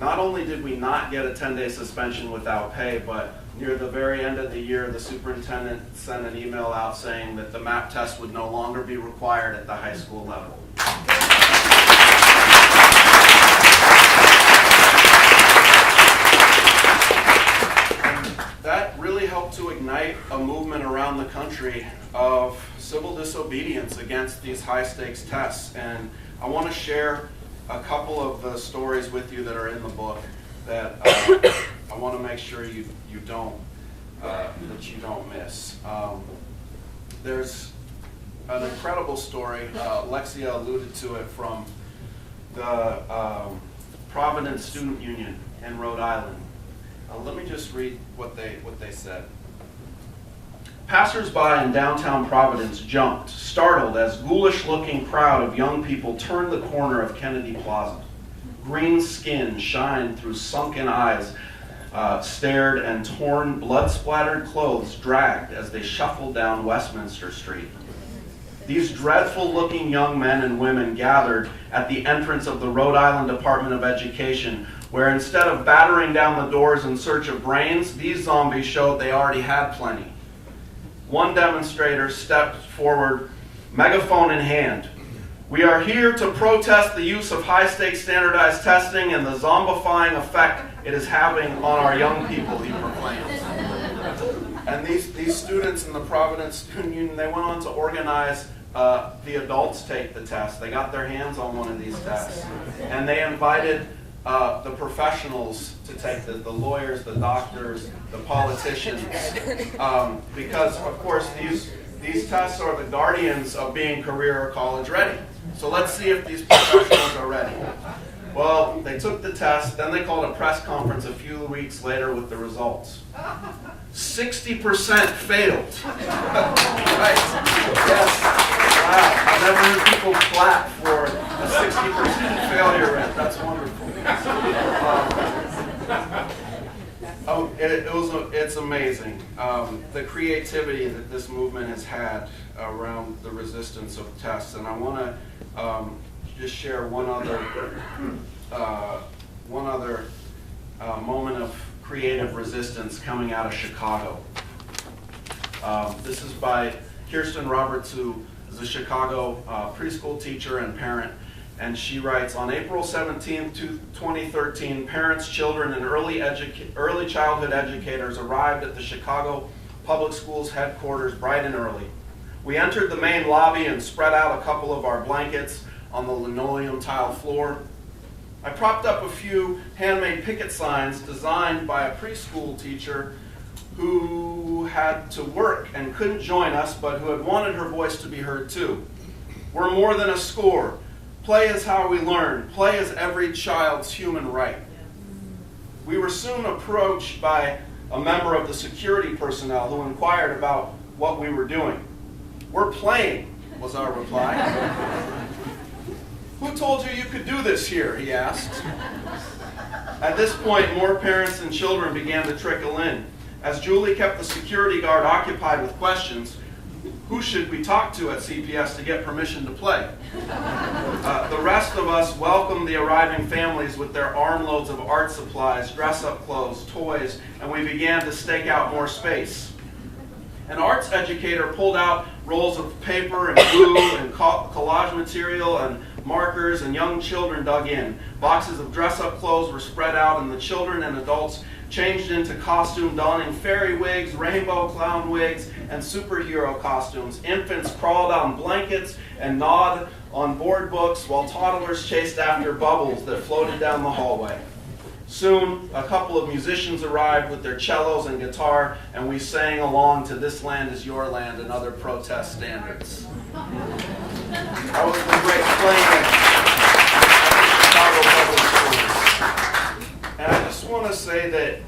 not only did we not get a 10-day suspension without pay, but near the very end of the year, the superintendent sent an email out saying that the MAP test would no longer be required at the high school level. That really helped to ignite a movement around the country of civil disobedience against these high-stakes tests. And I want to share a couple of the stories with you that are in the book that I want to make sure you don't miss. There's an incredible story. Alexia alluded to it from the Providence Student Union in Rhode Island. Let me just read what they said. Passers-by in downtown Providence jumped, startled as ghoulish-looking crowd of young people turned the corner of Kennedy Plaza. Green skin shined through sunken eyes, stared, and torn, blood-splattered clothes dragged as they shuffled down Westminster Street. These dreadful-looking young men and women gathered at the entrance of the Rhode Island Department of Education, where instead of battering down the doors in search of brains, these zombies showed they already had plenty. One demonstrator stepped forward, megaphone in hand. "We are here to protest the use of high-stakes standardized testing and the zombifying effect it is having on our young people," he proclaimed. And these students in the Providence Student Union, they went on to organize the adults take the test. They got their hands on one of these tests. And they invited the professionals to take the lawyers, the doctors, the politicians, because of course these tests are the guardians of being career or college ready. So let's see if these professionals are ready. Well, they took the test, then they called a press conference a few weeks later with the results. 60% failed. Right. Yes. Wow. I've never heard people clap for a 60% failure rate. That's wonderful. It's amazing, the creativity that this movement has had around the resistance of tests. And I want to just share one other moment of creative resistance coming out of Chicago. This is by Kirsten Roberts, who is a Chicago preschool teacher and parent. And she writes, on April 17, 2013, parents, children, and early childhood educators arrived at the Chicago Public Schools headquarters bright and early. We entered the main lobby and spread out a couple of our blankets on the linoleum tile floor. I propped up a few handmade picket signs designed by a preschool teacher who had to work and couldn't join us, but who had wanted her voice to be heard too. We're more than a score. Play is how we learn. Play is every child's human right. We were soon approached by a member of the security personnel who inquired about what we were doing. "We're playing," was our reply. "Who told you you could do this here?" he asked. At this point, more parents and children began to trickle in. As Julie kept the security guard occupied with questions, who should we talk to at CPS to get permission to play? The rest of us welcomed the arriving families with their armloads of art supplies, dress-up clothes, toys, and we began to stake out more space. An arts educator pulled out rolls of paper and glue and collage material and markers, and young children dug in. Boxes of dress-up clothes were spread out, and the children and adults changed into costume, donning fairy wigs, rainbow clown wigs, and superhero costumes. Infants crawled on blankets and gnawed on board books, while toddlers chased after bubbles that floated down the hallway. Soon, a couple of musicians arrived with their cellos and guitar, and we sang along to "This Land Is Your Land" and other protest standards. That was the great playing at Chicago Public Schools. And I just want to say that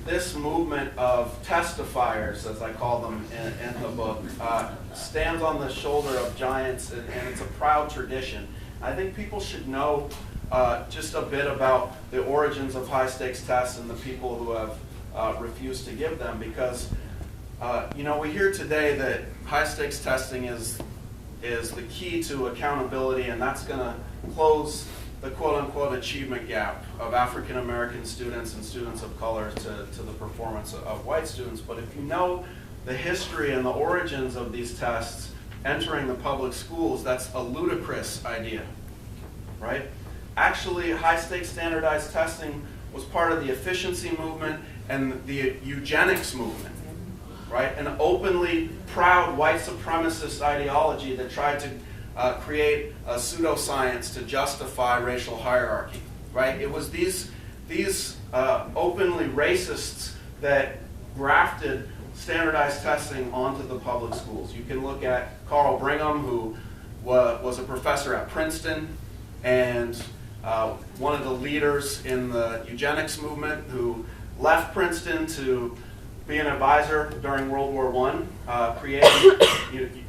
this movement of testifiers, as I call them in the book, stands on the shoulder of giants, and it's a proud tradition. I think people should know just a bit about the origins of high-stakes tests and the people who have refused to give them, because we hear today that high-stakes testing is the key to accountability, and that's going to close the quote-unquote achievement gap of African American students and students of color to the performance of white students. But if you know the history and the origins of these tests entering the public schools, that's a ludicrous idea, right? Actually, high-stakes standardized testing was part of the efficiency movement and the eugenics movement, right? An openly proud white supremacist ideology that tried to create a pseudoscience to justify racial hierarchy, right? It was these openly racists that grafted standardized testing onto the public schools. You can look at Carl Brigham, who was a professor at Princeton and one of the leaders in the eugenics movement, who left Princeton to be an advisor during World War I,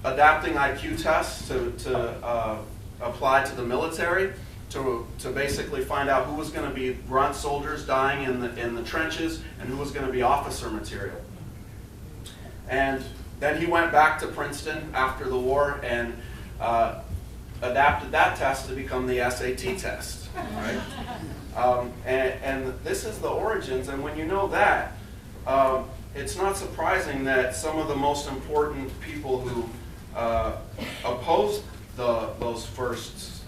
adapting IQ tests to apply to the military, to basically find out who was going to be grunt soldiers dying in the trenches and who was going to be officer material. And then he went back to Princeton after the war and adapted that test to become the SAT test. Right? And this is the origins, and when you know that, it's not surprising that some of the most important people who opposed those first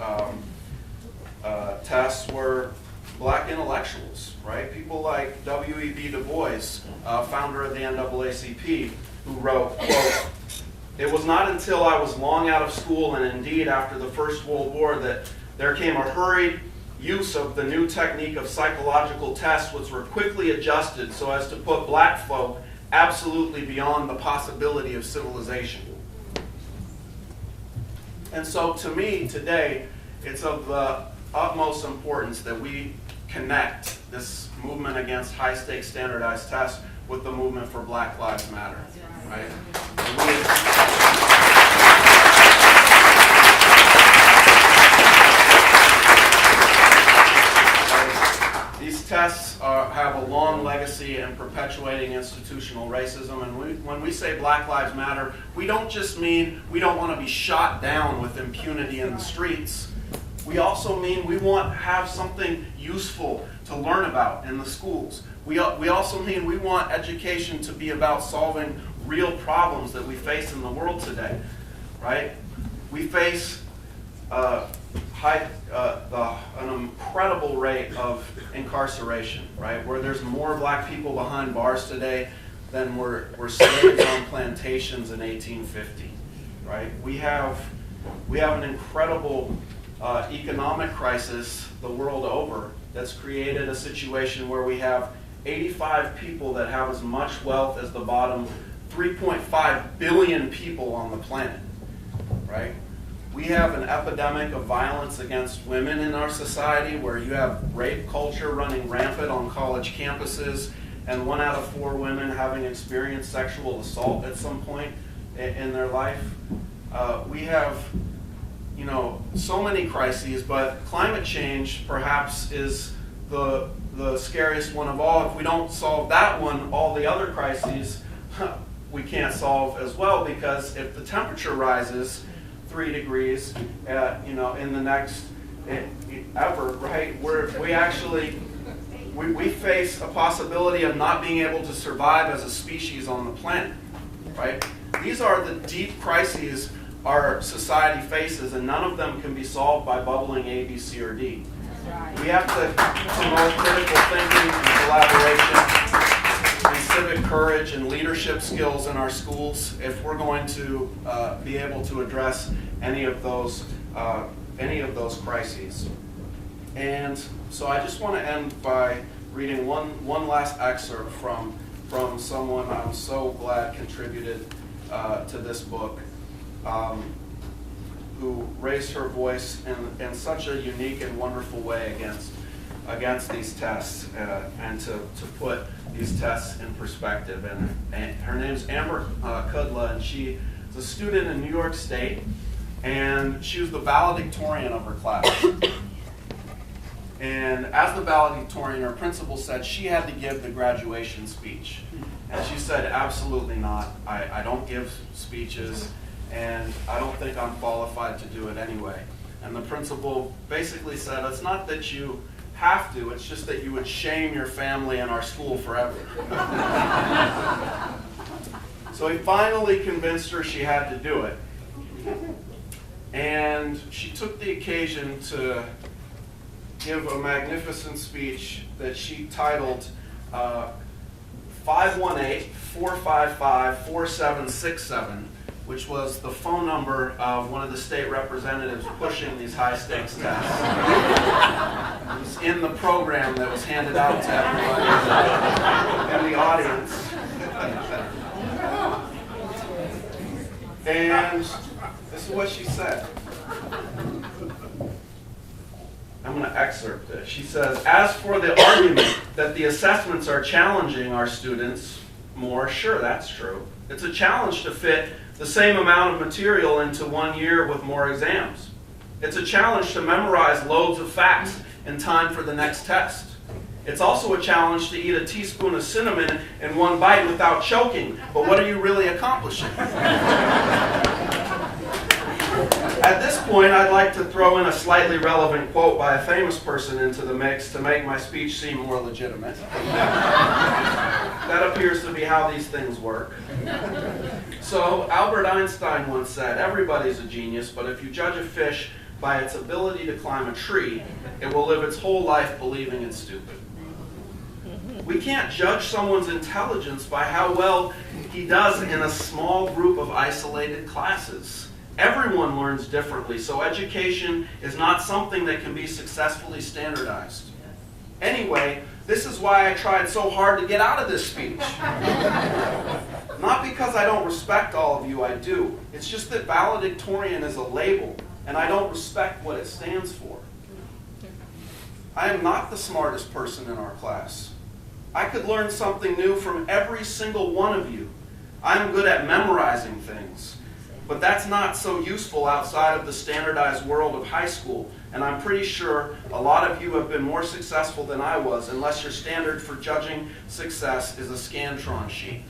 tests were black intellectuals, right? People like W.E.B. Du Bois, founder of the NAACP, who wrote, quote, "It was not until I was long out of school and indeed after the First World War that there came a hurried use of the new technique of psychological tests which were quickly adjusted so as to put black folk absolutely beyond the possibility of civilization." And so to me today, it's of the utmost importance that we connect this movement against high-stakes standardized tests with the movement for Black Lives Matter. Right? These tests have a long legacy in perpetuating institutional racism, and when we say Black Lives Matter, we don't just mean we don't want to be shot down with impunity in the streets. We also mean we want to have something useful to learn about in the schools. We also mean we want education to be about solving real problems that we face in the world today, right? We face an incredible rate of incarceration, right? Where there's more black people behind bars today than were slaves on plantations in 1850, right? We have an incredible economic crisis the world over that's created a situation where we have 85 people that have as much wealth as the bottom 3.5 billion people on the planet, right? We have an epidemic of violence against women in our society where you have rape culture running rampant on college campuses, and 1 out of 4 women having experienced sexual assault at some point in their life. We have, so many crises, but climate change perhaps is the scariest one of all. If we don't solve that one, all the other crises we can't solve as well, because if the temperature rises 3 degrees, in the next ever, right? We face a possibility of not being able to survive as a species on the planet, right? These are the deep crises our society faces, and none of them can be solved by bubbling A, B, C, or D. We have to promote critical thinking and collaboration and civic courage and leadership skills in our schools if we're going to be able to address any of those crises. And so I just want to end by reading one last excerpt from someone I'm so glad contributed to this book, who raised her voice in such a unique and wonderful way against these tests and to put these tests in perspective. And her name's Amber Kudla, and she is a student in New York State, and she was the valedictorian of her class. And as the valedictorian, her principal said she had to give the graduation speech. And she said, absolutely not. I don't give speeches, and I don't think I'm qualified to do it anyway. And the principal basically said, it's not that you have to, it's just that you would shame your family and our school forever. So he finally convinced her she had to do it. And she took the occasion to give a magnificent speech that she titled 518-455-4767, which was the phone number of one of the state representatives pushing these high-stakes tests. It was in the program that was handed out to everybody in the audience. And this is what she said. I'm going to excerpt it. She says, as for the argument that the assessments are challenging our students, more. Sure, that's true. It's a challenge to fit the same amount of material into 1 year with more exams. It's a challenge to memorize loads of facts in time for the next test. It's also a challenge to eat a teaspoon of cinnamon in one bite without choking. But what are you really accomplishing? At this point, I'd like to throw in a slightly relevant quote by a famous person into the mix to make my speech seem more legitimate. That appears to be how these things work. So, Albert Einstein once said, "Everybody's a genius, but if you judge a fish by its ability to climb a tree, it will live its whole life believing it's stupid." We can't judge someone's intelligence by how well he does in a small group of isolated classes. Everyone learns differently, so education is not something that can be successfully standardized. Anyway, this is why I tried so hard to get out of this speech. Not because I don't respect all of you, I do. It's just that valedictorian is a label, and I don't respect what it stands for. I am not the smartest person in our class. I could learn something new from every single one of you. I'm good at memorizing things, but that's not so useful outside of the standardized world of high school, and I'm pretty sure a lot of you have been more successful than I was, unless your standard for judging success is a Scantron sheet.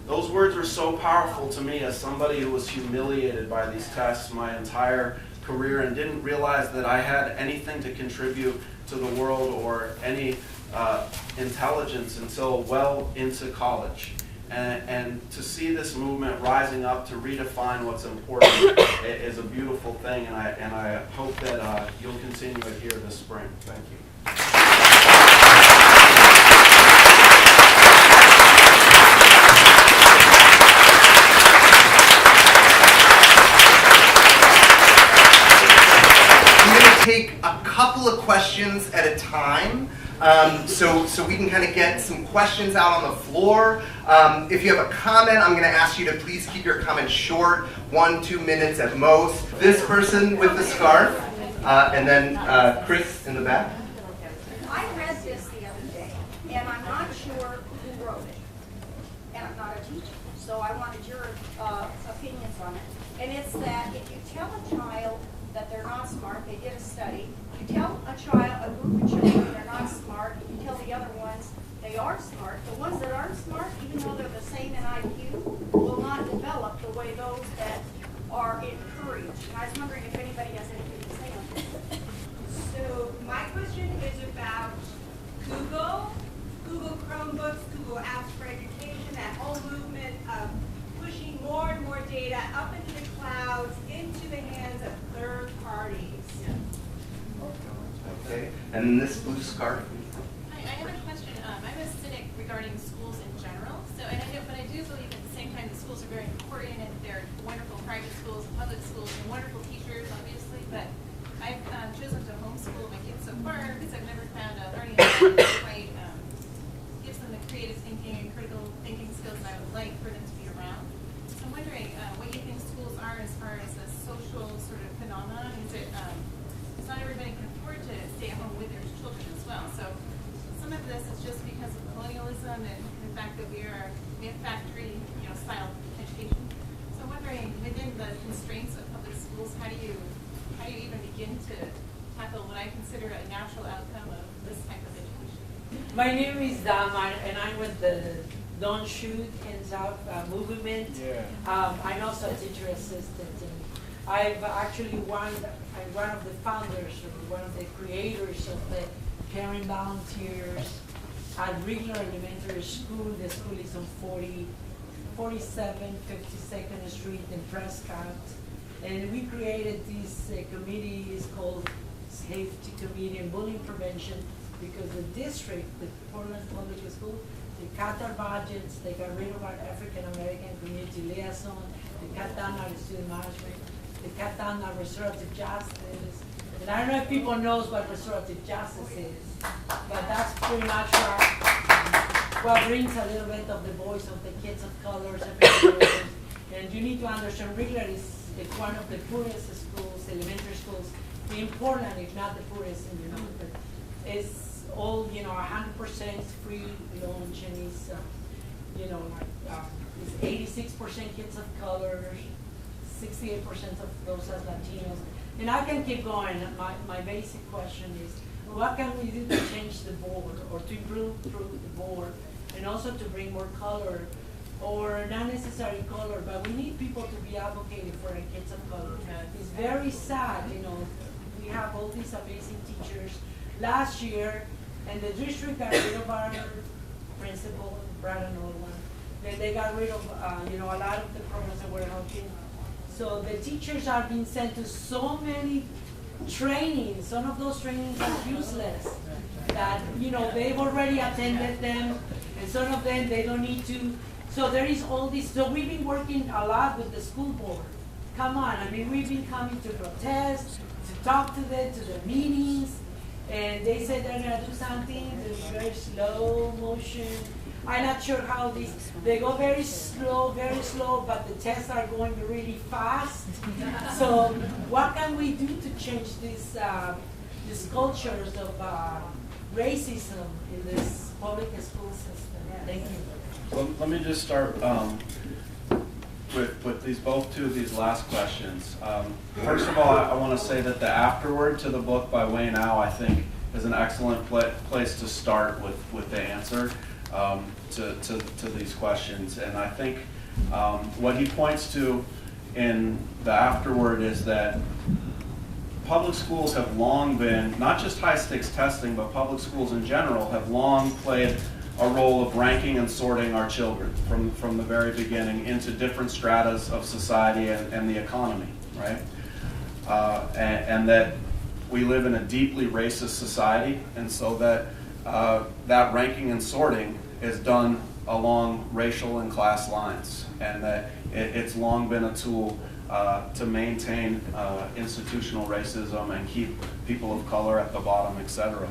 Those words are so powerful to me as somebody who was humiliated by these tests my entire career and didn't realize that I had anything to contribute to the world or any intelligence until well into college. And to see this movement rising up to redefine what's important is a beautiful thing, and I hope that you'll continue it here this spring. Thank you. Take a couple of questions at a time, so we can kind of get some questions out on the floor. If you have a comment, I'm going to ask you to please keep your comment short, 1-2 minutes at most. This person with the scarf, and then Chris in the back. I read this the other day, and I'm not sure who wrote it, and I'm not a teacher, so I wanted your opinions on it. And it's that if you tell a child that they're not smart, they did a study, you tell a group of children they're not smart, you tell the other ones they are smart, the ones that aren't smart, even though they're the same in IQ, will not develop the way those that are encouraged. And I was wondering if anybody has anything to say on this. So my question is about Google Chromebooks, Google Apps for Education, that whole movement of pushing more and more data up into the clouds, into the hands of third parties. Okay, and this blue scarf. Hi, I have a question. I'm a cynic regarding schools in general. So, but I do believe at the same time that schools are very important, and they're wonderful private schools, public schools, and wonderful teachers, obviously. But I've chosen to homeschool my kids so far because I've never found a learning environment that quite gives them the creative thinking and critical thinking skills that I would like for them to be around. So I'm wondering what you think schools are as far as a social sort of phenomenon. Is it? Because not everybody can afford to stay at home with their children as well. So some of this is just because of colonialism and the fact that we have factory, style education. So I'm wondering, within the constraints of public schools, how do you even begin to tackle what I consider a natural outcome of this type of education? My name is Dama, and I'm with the Don't Shoot Hands Up movement. Yeah. I'm also a teacher assistant. And I'm one of the founders or one of the creators of the Parent Volunteers at Regular Elementary School. The school is on 47 52nd Street in Prescott. And we created this committee. It's called Safety Committee and Bullying Prevention because the district, the Portland Public School, they cut our budgets, they got rid of our African American community liaison, they cut down our student management, they cut down our restorative justice. And I don't know if people knows what restorative justice is, but that's pretty much what brings a little bit of the voice of the kids of colors. And you need to understand, Regular is one of the poorest schools, elementary schools in Portland, if not the poorest in the mountain. It's all 100% free lunch, and you know, it's 86% kids of color, 68% of those as Latinos. And I can keep going. My basic question is, what can we do to change the board or to improve the board, and also to bring more color, or not necessarily color, but we need people to be advocating for the kids of color. It's very sad, you know, we have all these amazing teachers. Last year, and the district got rid of our principal, Brad Sullivan. Then they got rid of, you know, a lot of the programs that were helping. So the teachers are being sent to so many trainings. Some of those trainings are useless. That, you know, they've already attended them, and some of them they don't need to. So there is all this. So we've been working a lot with the school board. Come on, I mean, we've been coming to protest, to talk to them, to the meetings, and they said they're gonna do something. It's very slow motion. I'm not sure how they go very slow, but the tests are going really fast. So what can we do to change these cultures of racism in this public school system? Thank you. Well, let me just start with both two of these last questions. First of all, I want to say that the afterword to the book by Wayne Au, I think, is an excellent place to start with the answer to these questions. And I think what he points to in the afterword is that public schools have long been, not just high-stakes testing, but public schools in general have long played a role of ranking and sorting our children from the very beginning into different stratas of society and the economy, right? And that we live in a deeply racist society, and so that that ranking and sorting is done along racial and class lines, and that it's long been a tool to maintain institutional racism and keep people of color at the bottom, etc.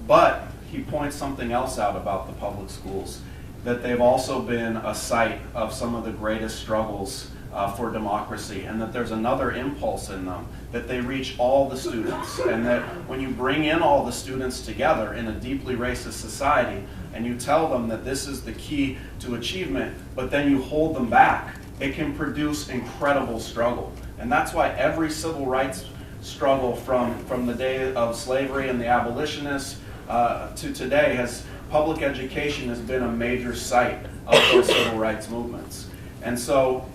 But he points something else out about the public schools, that they've also been a site of some of the greatest struggles for democracy, and that there's another impulse in them, that they reach all the students, and that when you bring in all the students together in a deeply racist society, and you tell them that this is the key to achievement, but then you hold them back, it can produce incredible struggle. And that's why every civil rights struggle from the day of slavery and the abolitionists to today, public education has been a major site of those civil rights movements. And so,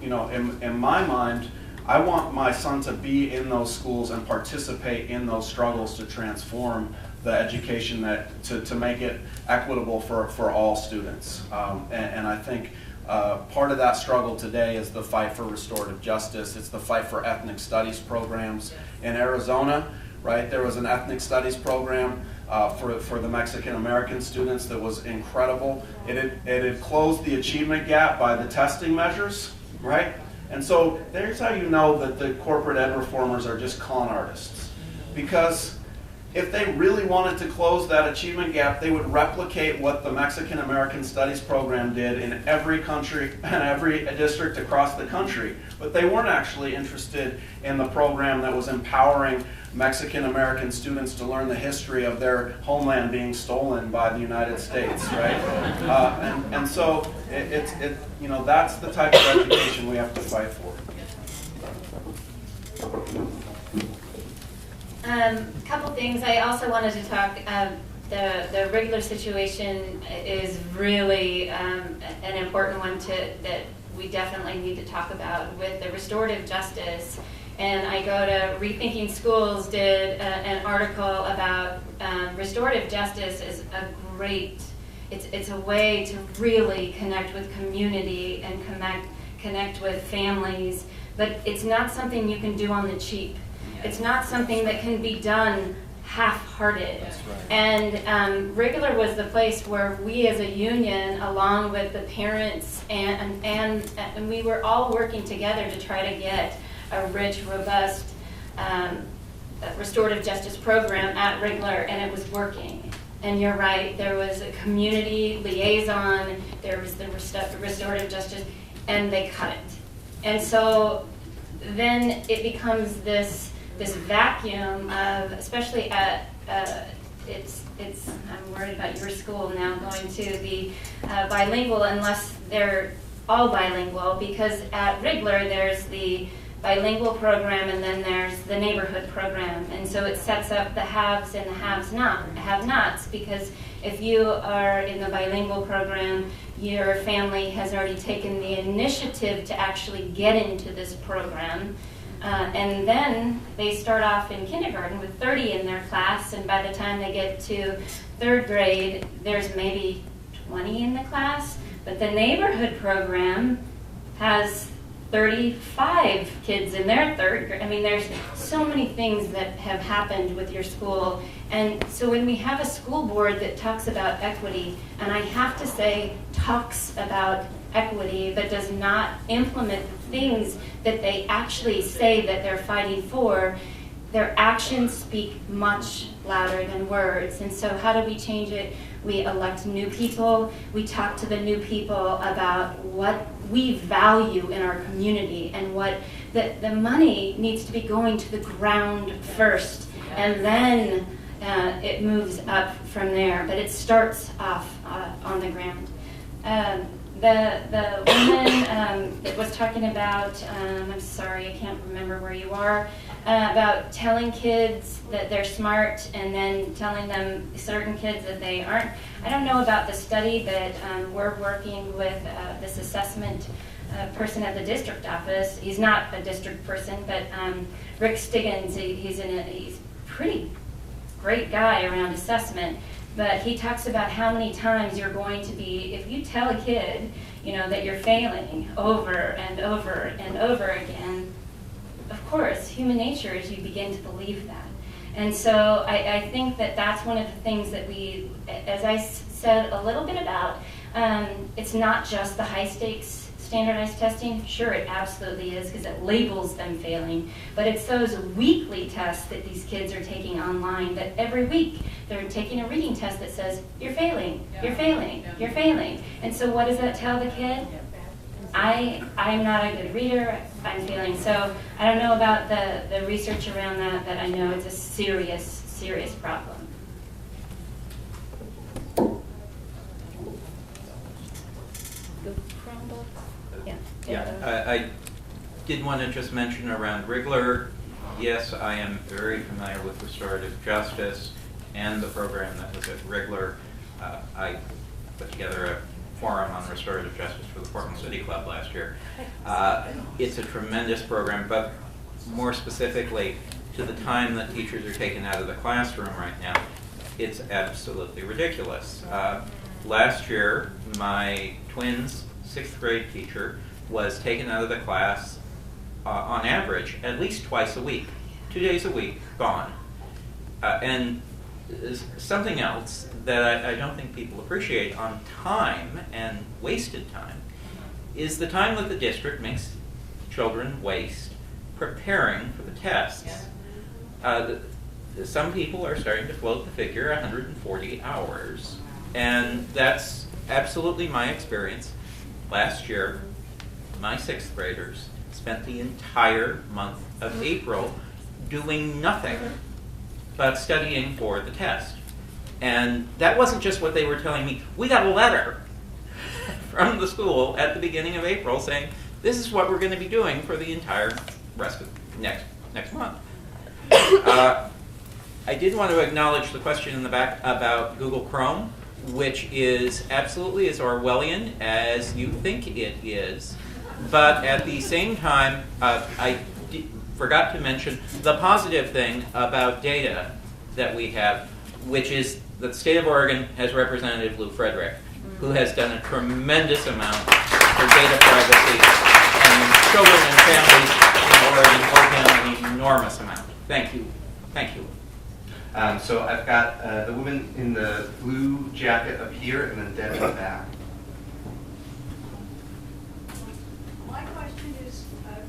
you know, in my mind, I want my son to be in those schools and participate in those struggles to transform the education to make it equitable for all students. And I think part of that struggle today is the fight for restorative justice. It's the fight for ethnic studies programs. In Arizona, right, there was an ethnic studies program for the Mexican American students that was incredible. It had closed the achievement gap by the testing measures, right? And so there's how you know that the corporate ed reformers are just con artists. Because if they really wanted to close that achievement gap, they would replicate what the Mexican American Studies program did in every country and every district across the country. But they weren't actually interested in the program that was empowering Mexican American students to learn the history of their homeland being stolen by the United States, right? And so you know, that's the type of education we have to fight for. Couple things. I also wanted to talk. The regular situation is really an important one that we definitely need to talk about with the restorative justice. And I go to Rethinking Schools did an article about restorative justice is a great. It's a way to really connect with community and connect with families, but it's not something you can do on the cheap. It's not something that can be done half-hearted. That's right. And Regular was the place where we as a union, along with the parents, and we were all working together to try to get a rich, robust restorative justice program at Regular, and it was working. And you're right, there was a community liaison, there was the restorative justice, and they cut it. And so then it becomes this vacuum of, especially at I'm worried about your school now going to be bilingual unless they're all bilingual, because at Rigler there's the bilingual program and then there's the neighborhood program, and so it sets up the haves and the have-nots, because if you are in the bilingual program, your family has already taken the initiative to actually get into this program. And then they start off in kindergarten with 30 in their class, and by the time they get to 3rd grade, there's maybe 20 in the class. But the neighborhood program has 35 kids in their 3rd grade. I mean, there's so many things that have happened with your school. And so when we have a school board that talks about equity, and I have to say talks about equity, but does not implement things that they actually say that they're fighting for, their actions speak much louder than words. And so how do we change it? We elect new people. We talk to the new people about what we value in our community, and what the money needs to be going to the ground first, and then it moves up from there. But it starts off on the ground. The woman that was talking about, I'm sorry, I can't remember where you are, about telling kids that they're smart and then telling them certain kids that they aren't. I don't know about the study, but we're working with this assessment person at the district office. He's not a district person, but Rick Stiggins, he's pretty great guy around assessment. But he talks about how many times you're going to be, if you tell a kid, that you're failing over and over and over again, of course, human nature is you begin to believe that. And so I think that that's one of the things that we, as I said a little bit about, it's not just the high stakes standardized testing. Sure, it absolutely is, because it labels them failing, but it's those weekly tests that these kids are taking online, that every week they're taking a reading test that says, you're failing, you're failing, you're failing. And so what does that tell the kid? I'm not a good reader, I'm failing. So I don't know about the research around that, but I know it's a serious, serious problem. Yeah, I did want to just mention around Rigler, yes, I am very familiar with restorative justice and the program that was at Rigler. I put together a forum on restorative justice for the Portland City Club last year. It's a tremendous program, but more specifically to the time that teachers are taken out of the classroom right now, it's absolutely ridiculous. Last year, my twins' 6th grade teacher was taken out of the class on average at least twice a week, 2 days a week, gone. And something else that I don't think people appreciate on time and wasted time is the time that the district makes children waste preparing for the tests. Some people are starting to float the figure 140 hours, and that's absolutely my experience. Last year, my 6th graders spent the entire month of April doing nothing but studying for the test. And that wasn't just what they were telling me. We got a letter from the school at the beginning of April saying, this is what we're going to be doing for the entire rest of next month. I did want to acknowledge the question in the back about Google Chrome, which is absolutely as Orwellian as you think it is. But at the same time, I forgot to mention the positive thing about data that we have, which is that the state of Oregon has Representative Lou Frederick, who has done a tremendous amount for data privacy, and children and families in Oregon owe him an enormous amount. Thank you. Thank you. So I've got the woman in the blue jacket up here, and then Deb in the back. My question is,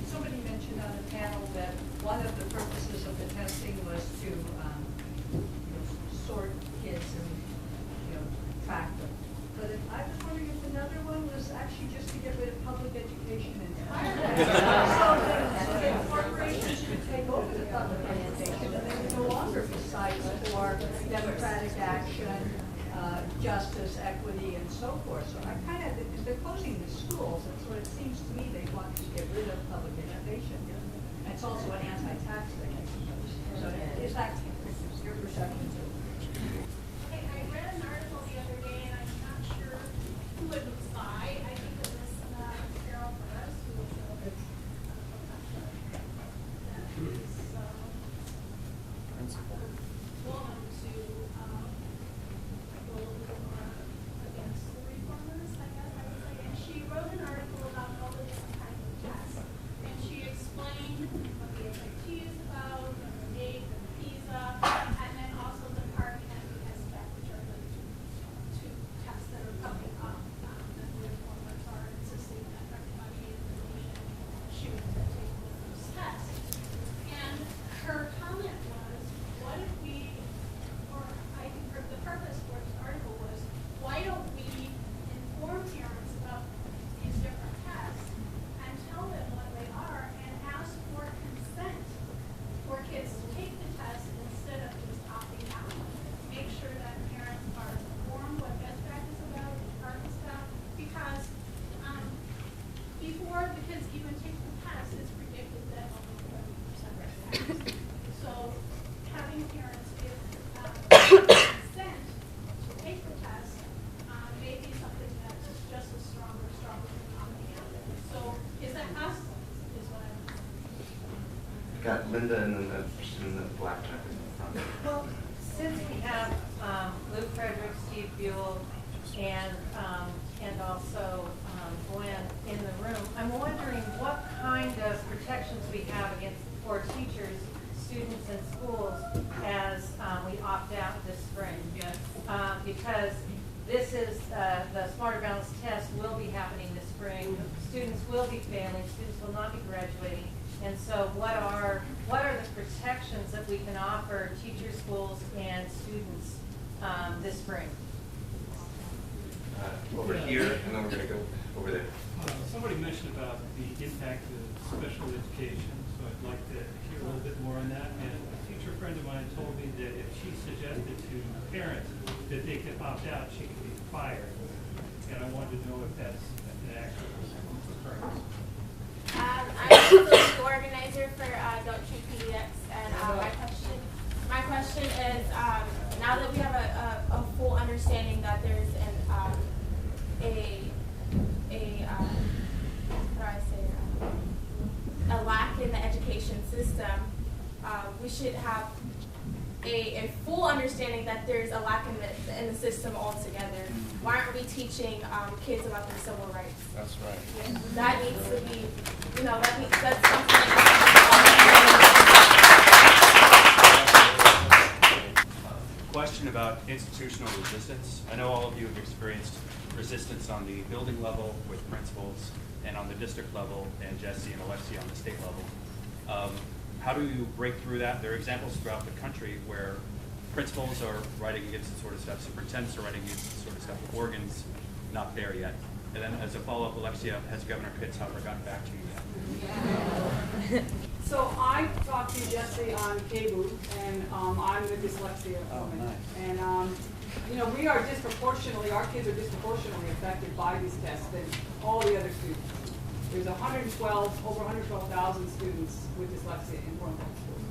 somebody mentioned on the panel that one of the purposes of the testing was to sort kids and track them. But I was wondering if another one was actually just to get rid of public education entirely. so that corporations could take over the public education, and they would no longer be sites for democratic want to get rid of public education. It's also an anti-tax thing, I suppose. So is that your perception too? Okay, I read an article the other day, and I'm not sure who it was by. I think it was Carol Burris, who was a professor that is woman to go a little bit more against the reformers, I guess I would say. And she wrote an article about all the different kinds of tests. And she explained what the SAT is about, and the NAEP and the PISA, and then also the PARCC and the SBEC, which are the two tests that are coming up that the reformers are insisting that everybody in the nation should take those tests. And her comment was, what if we, or I think the purpose for this article was, why don't we inform parents about these different tests and tell them what they are and ask for consent for kids to take the test instead of just opting out. Make sure that parents are informed what SBEC is about, what PARCC is about, because before the kids even take the test, it's predicted that only 30% are passed. So having parents give consent to take the test may be something that's just as strong or stronger than opting out. So is that possible? Is what I'm Got Linda and then the person in the black jacket in front. Well, since we have Lou Frederick, Steve Buell, and also Gwen in the room, I'm wondering what kind of protections we have for teachers, students, and schools as we opt out this spring. Yes. Because this is the Smarter Balance test will be happening this spring. Students will be failing. Students will not be graduating. And so, what are the protections that we can offer teachers, schools, and students this spring? Over here, and then we're going to go over there. Somebody mentioned about the impact of special education, so I'd like to hear a little bit more on that. And a teacher friend of mine told me that if she suggested to parents that they could opt out, she could be fired. And I wanted to know if that's an actual occurrence. I'm the school organizer for Don't Treat PDX, and my question is, now that we have a full understanding that there's a lack in the education system, we should have a full understanding that there's a lack in the system altogether. Why aren't we teaching kids about their civil rights? That's right. That needs to be, that's something. Question about institutional resistance. I know all of you have experienced resistance on the building level with principals and on the district level, and Jesse and Alexia on the state level. How do you break through that? There are examples throughout the country where principals are writing against this sort of stuff, superintendents are writing against this sort of stuff. Oregon's not there yet. And then as a follow-up, Alexia, has Governor Kitzhaber gotten back to you yet? So I talked to Jesse on KBOO, and I'm the dyslexia woman. Nice. And we are disproportionately, our kids are disproportionately affected by these tests than all the other students. There's over 112,000 students with dyslexia in Portland Public Schools.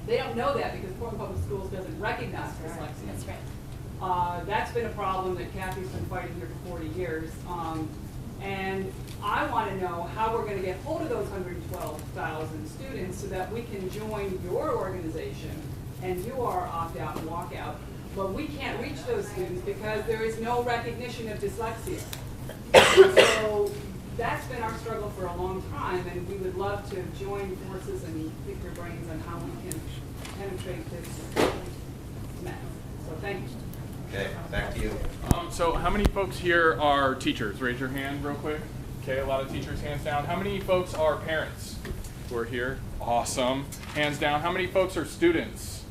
They don't know that because Portland Public Schools doesn't recognize dyslexia. That's right. That's been a problem that Kathy's been fighting here for 40 years. And I want to know how we're going to get hold of those 112,000 students so that we can join your organization and do our opt-out and walk-out. But we can't reach those students because there is no recognition of dyslexia. So that's been our struggle for a long time, and we would love to join forces and pick your brains on how we can penetrate this mess. So thank you. Okay, back to you. So how many folks here are teachers? Raise your hand real quick. Okay, a lot of teachers, hands down. How many folks are parents who are here? Awesome. Hands down. How many folks are students?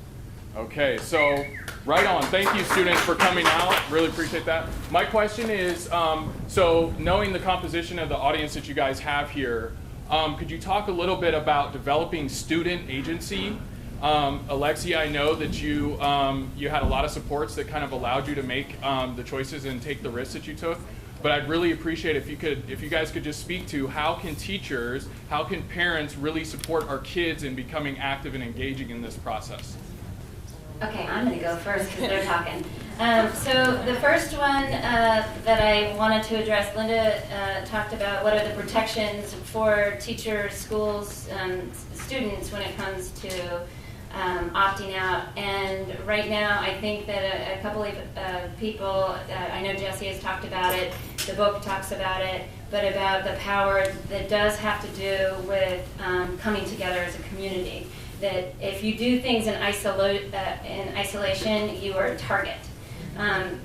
Okay, so right on. Thank you, students, for coming out. Really appreciate that. My question is, so knowing the composition of the audience that you guys have here, could you talk a little bit about developing student agency? Alexia, I know that you had a lot of supports that kind of allowed you to make the choices and take the risks that you took. but I'd really appreciate if you guys could just speak to how can teachers, how can parents really support our kids in becoming active and engaging in this process? Okay, I'm going to go first because they're talking. So the first one that I wanted to address, Linda talked about what are the protections for teachers, schools, students when it comes to opting out. And right now, I think that a couple of people, I know Jesse has talked about it, the book talks about it, but about the power that does have to do with coming together as a community. That if you do things in isolation, you are a target. And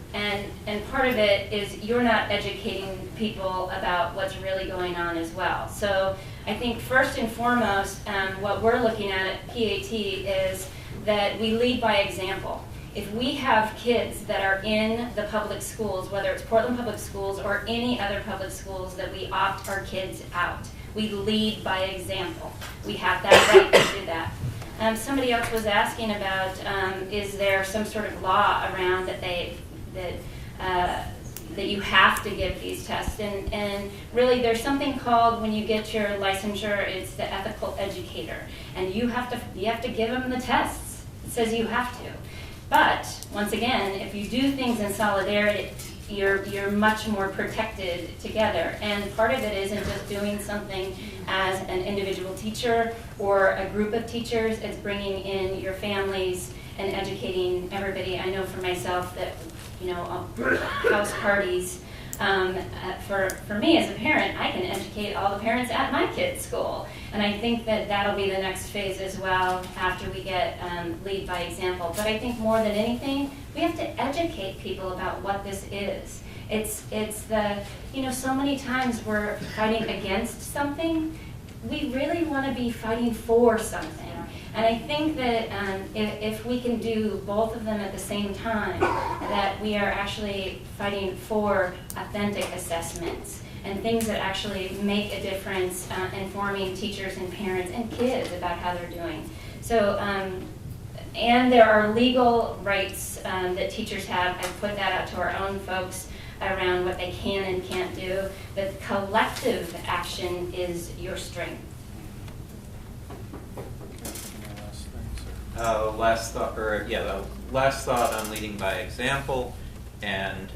part of it is you're not educating people about what's really going on as well. So I think first and foremost, what we're looking at PAT is that we lead by example. If we have kids that are in the public schools, whether it's Portland Public Schools or any other public schools, that we opt our kids out. We lead by example. We have that right to do that. Somebody else was asking about, is there some sort of law around that that you have to give these tests? And really, there's something called, when you get your licensure, it's the ethical educator, and you have to give them the tests. It says you have to. But once again, if you do things in solidarity, you're much more protected together. And part of it isn't just doing something as an individual teacher or a group of teachers. It's bringing in your families and educating everybody. I know for myself that, house parties, for me as a parent, I can educate all the parents at my kids' school. And I think that that'll be the next phase as well after we get lead by example. But I think more than anything, we have to educate people about what this is. It's the, so many times we're fighting against something. We really want to be fighting for something. And I think that if we can do both of them at the same time, that we are actually fighting for authentic assessments and things that actually make a difference, informing teachers and parents and kids about how they're doing. So, and there are legal rights that teachers have. I put that out to our own folks around what they can and can't do. The collective action is your strength. The last thought on leading by example and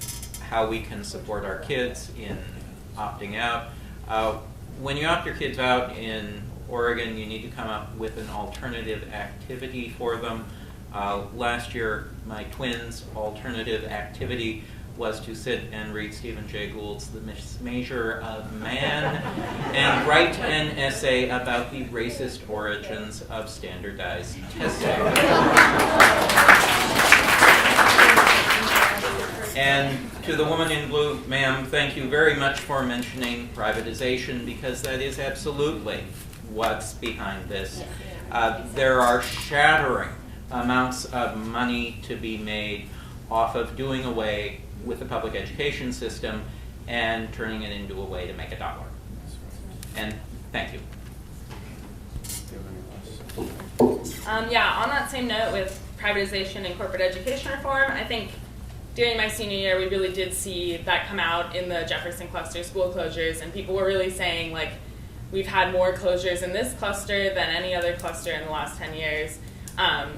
how we can support our kids in opting out. When you opt your kids out in Oregon, you need to come up with an alternative activity for them. Last year, my twins' alternative activity was to sit and read Stephen Jay Gould's The Measure of Man and write an essay about the racist origins of standardized testing. And to the woman in blue, ma'am, thank you very much for mentioning privatization, because that is absolutely what's behind this. There are shattering amounts of money to be made off of doing away with the public education system and turning it into a way to make $1. And thank you. On that same note with privatization and corporate education reform, I think during my senior year, we really did see that come out in the Jefferson cluster school closures, and people were really saying, like, we've had more closures in this cluster than any other cluster in the last 10 years.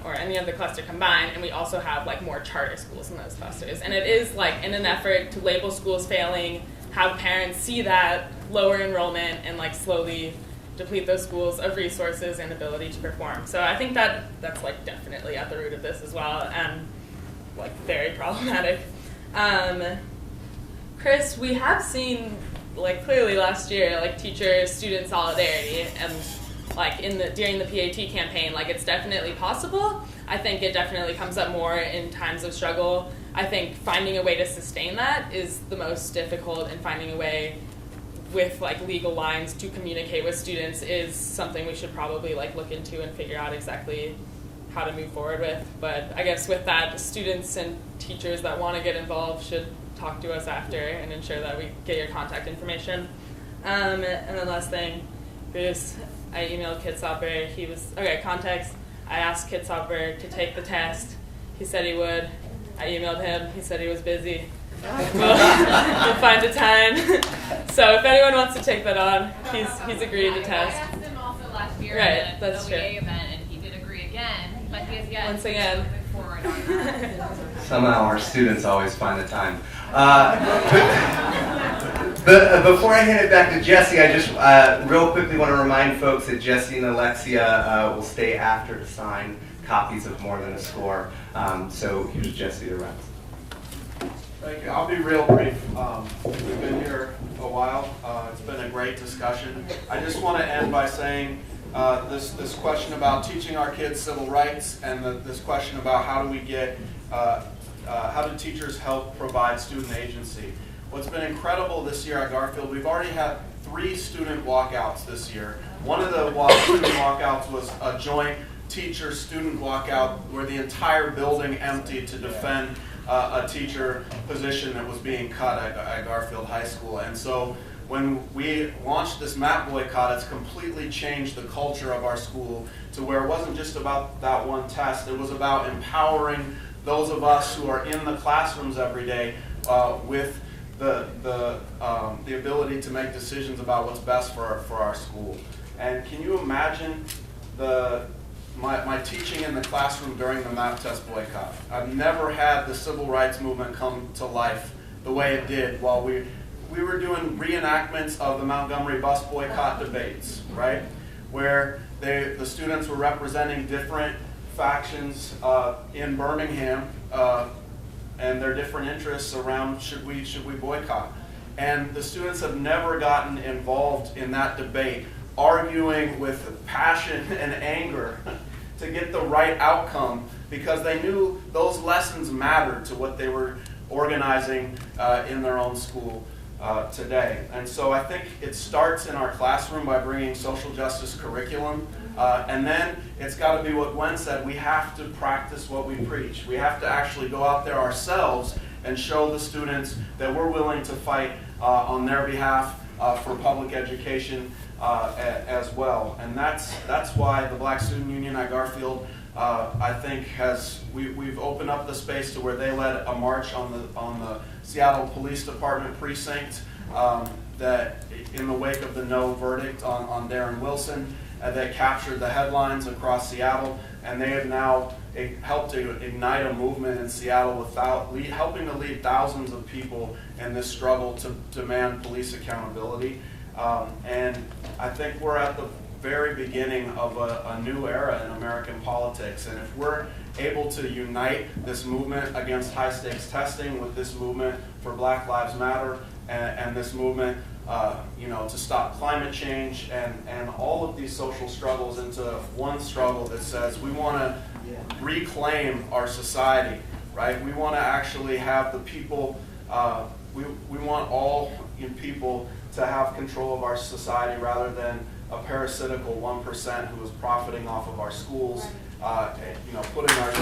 Or any other cluster combined, and we also have more charter schools in those clusters. And it is in an effort to label schools failing, have parents see that, lower enrollment, and slowly deplete those schools of resources and ability to perform. So I think that's definitely at the root of this as well, and very problematic. Chris, we have seen clearly last year teacher-student solidarity, and during the PAT campaign, it's definitely possible. I think it definitely comes up more in times of struggle. I think finding a way to sustain that is the most difficult, and finding a way with legal lines to communicate with students is something we should probably look into and figure out exactly how to move forward with. But I guess with that, students and teachers that want to get involved should talk to us after and ensure that we get your contact information. And then last thing is, I emailed Kit Sopper. Context. I asked Kit Sopper to take the test. He said he would. I emailed him. He said he was busy. We'll find a time. So if anyone wants to take that on, he's agreed to test. I asked him also last year Right, at the that's true. OEA event, and he did agree again, but he has yet Once again. moving forward on that. Somehow our students always find the time. Before I hand it back to Jesse, I just real quickly want to remind folks that Jesse and Alexia will stay after to sign copies of More Than a Score. So here's Jesse to wrap. Thank you. I'll be real brief. We've been here a while. It's been a great discussion. I just want to end by saying this question about teaching our kids civil rights and this question about how do we get, how do teachers help provide student agency. What's been incredible this year at Garfield, we've already had 3 student walkouts this year. One of the student walkouts was a joint teacher-student walkout where the entire building emptied to defend a teacher position that was being cut at Garfield High School. And so when we launched this map boycott, it's completely changed the culture of our school to where it wasn't just about that one test. It was about empowering those of us who are in the classrooms every day with the ability to make decisions about what's best for our school. And can you imagine my teaching in the classroom during the map test boycott? I've never had the civil rights movement come to life the way it did while we were doing reenactments of the Montgomery bus boycott debates, right? Where the students were representing different factions in Birmingham and their different interests around should we boycott. And the students have never gotten involved in that debate, arguing with passion and anger to get the right outcome because they knew those lessons mattered to what they were organizing in their own school today. And so I think it starts in our classroom by bringing social justice curriculum. And then it's got to be what Gwen said, we have to practice what we preach. We have to actually go out there ourselves and show the students that we're willing to fight on their behalf for public education as well. And that's why the Black Student Union at Garfield, I think, we've opened up the space to where they led a march on the Seattle Police Department precinct that in the wake of the no verdict on Darren Wilson, that captured the headlines across Seattle, and they have now helped to ignite a movement in Seattle helping to lead thousands of people in this struggle to demand police accountability. And I think we're at the very beginning of a new era in American politics, and if we're able to unite this movement against high-stakes testing with this movement for Black Lives Matter and this movement to stop climate change and all of these social struggles into one struggle that says we want to reclaim our society, right? We want to actually have the people, we want all people to have control of our society rather than a parasitical 1% who is profiting off of our schools, putting our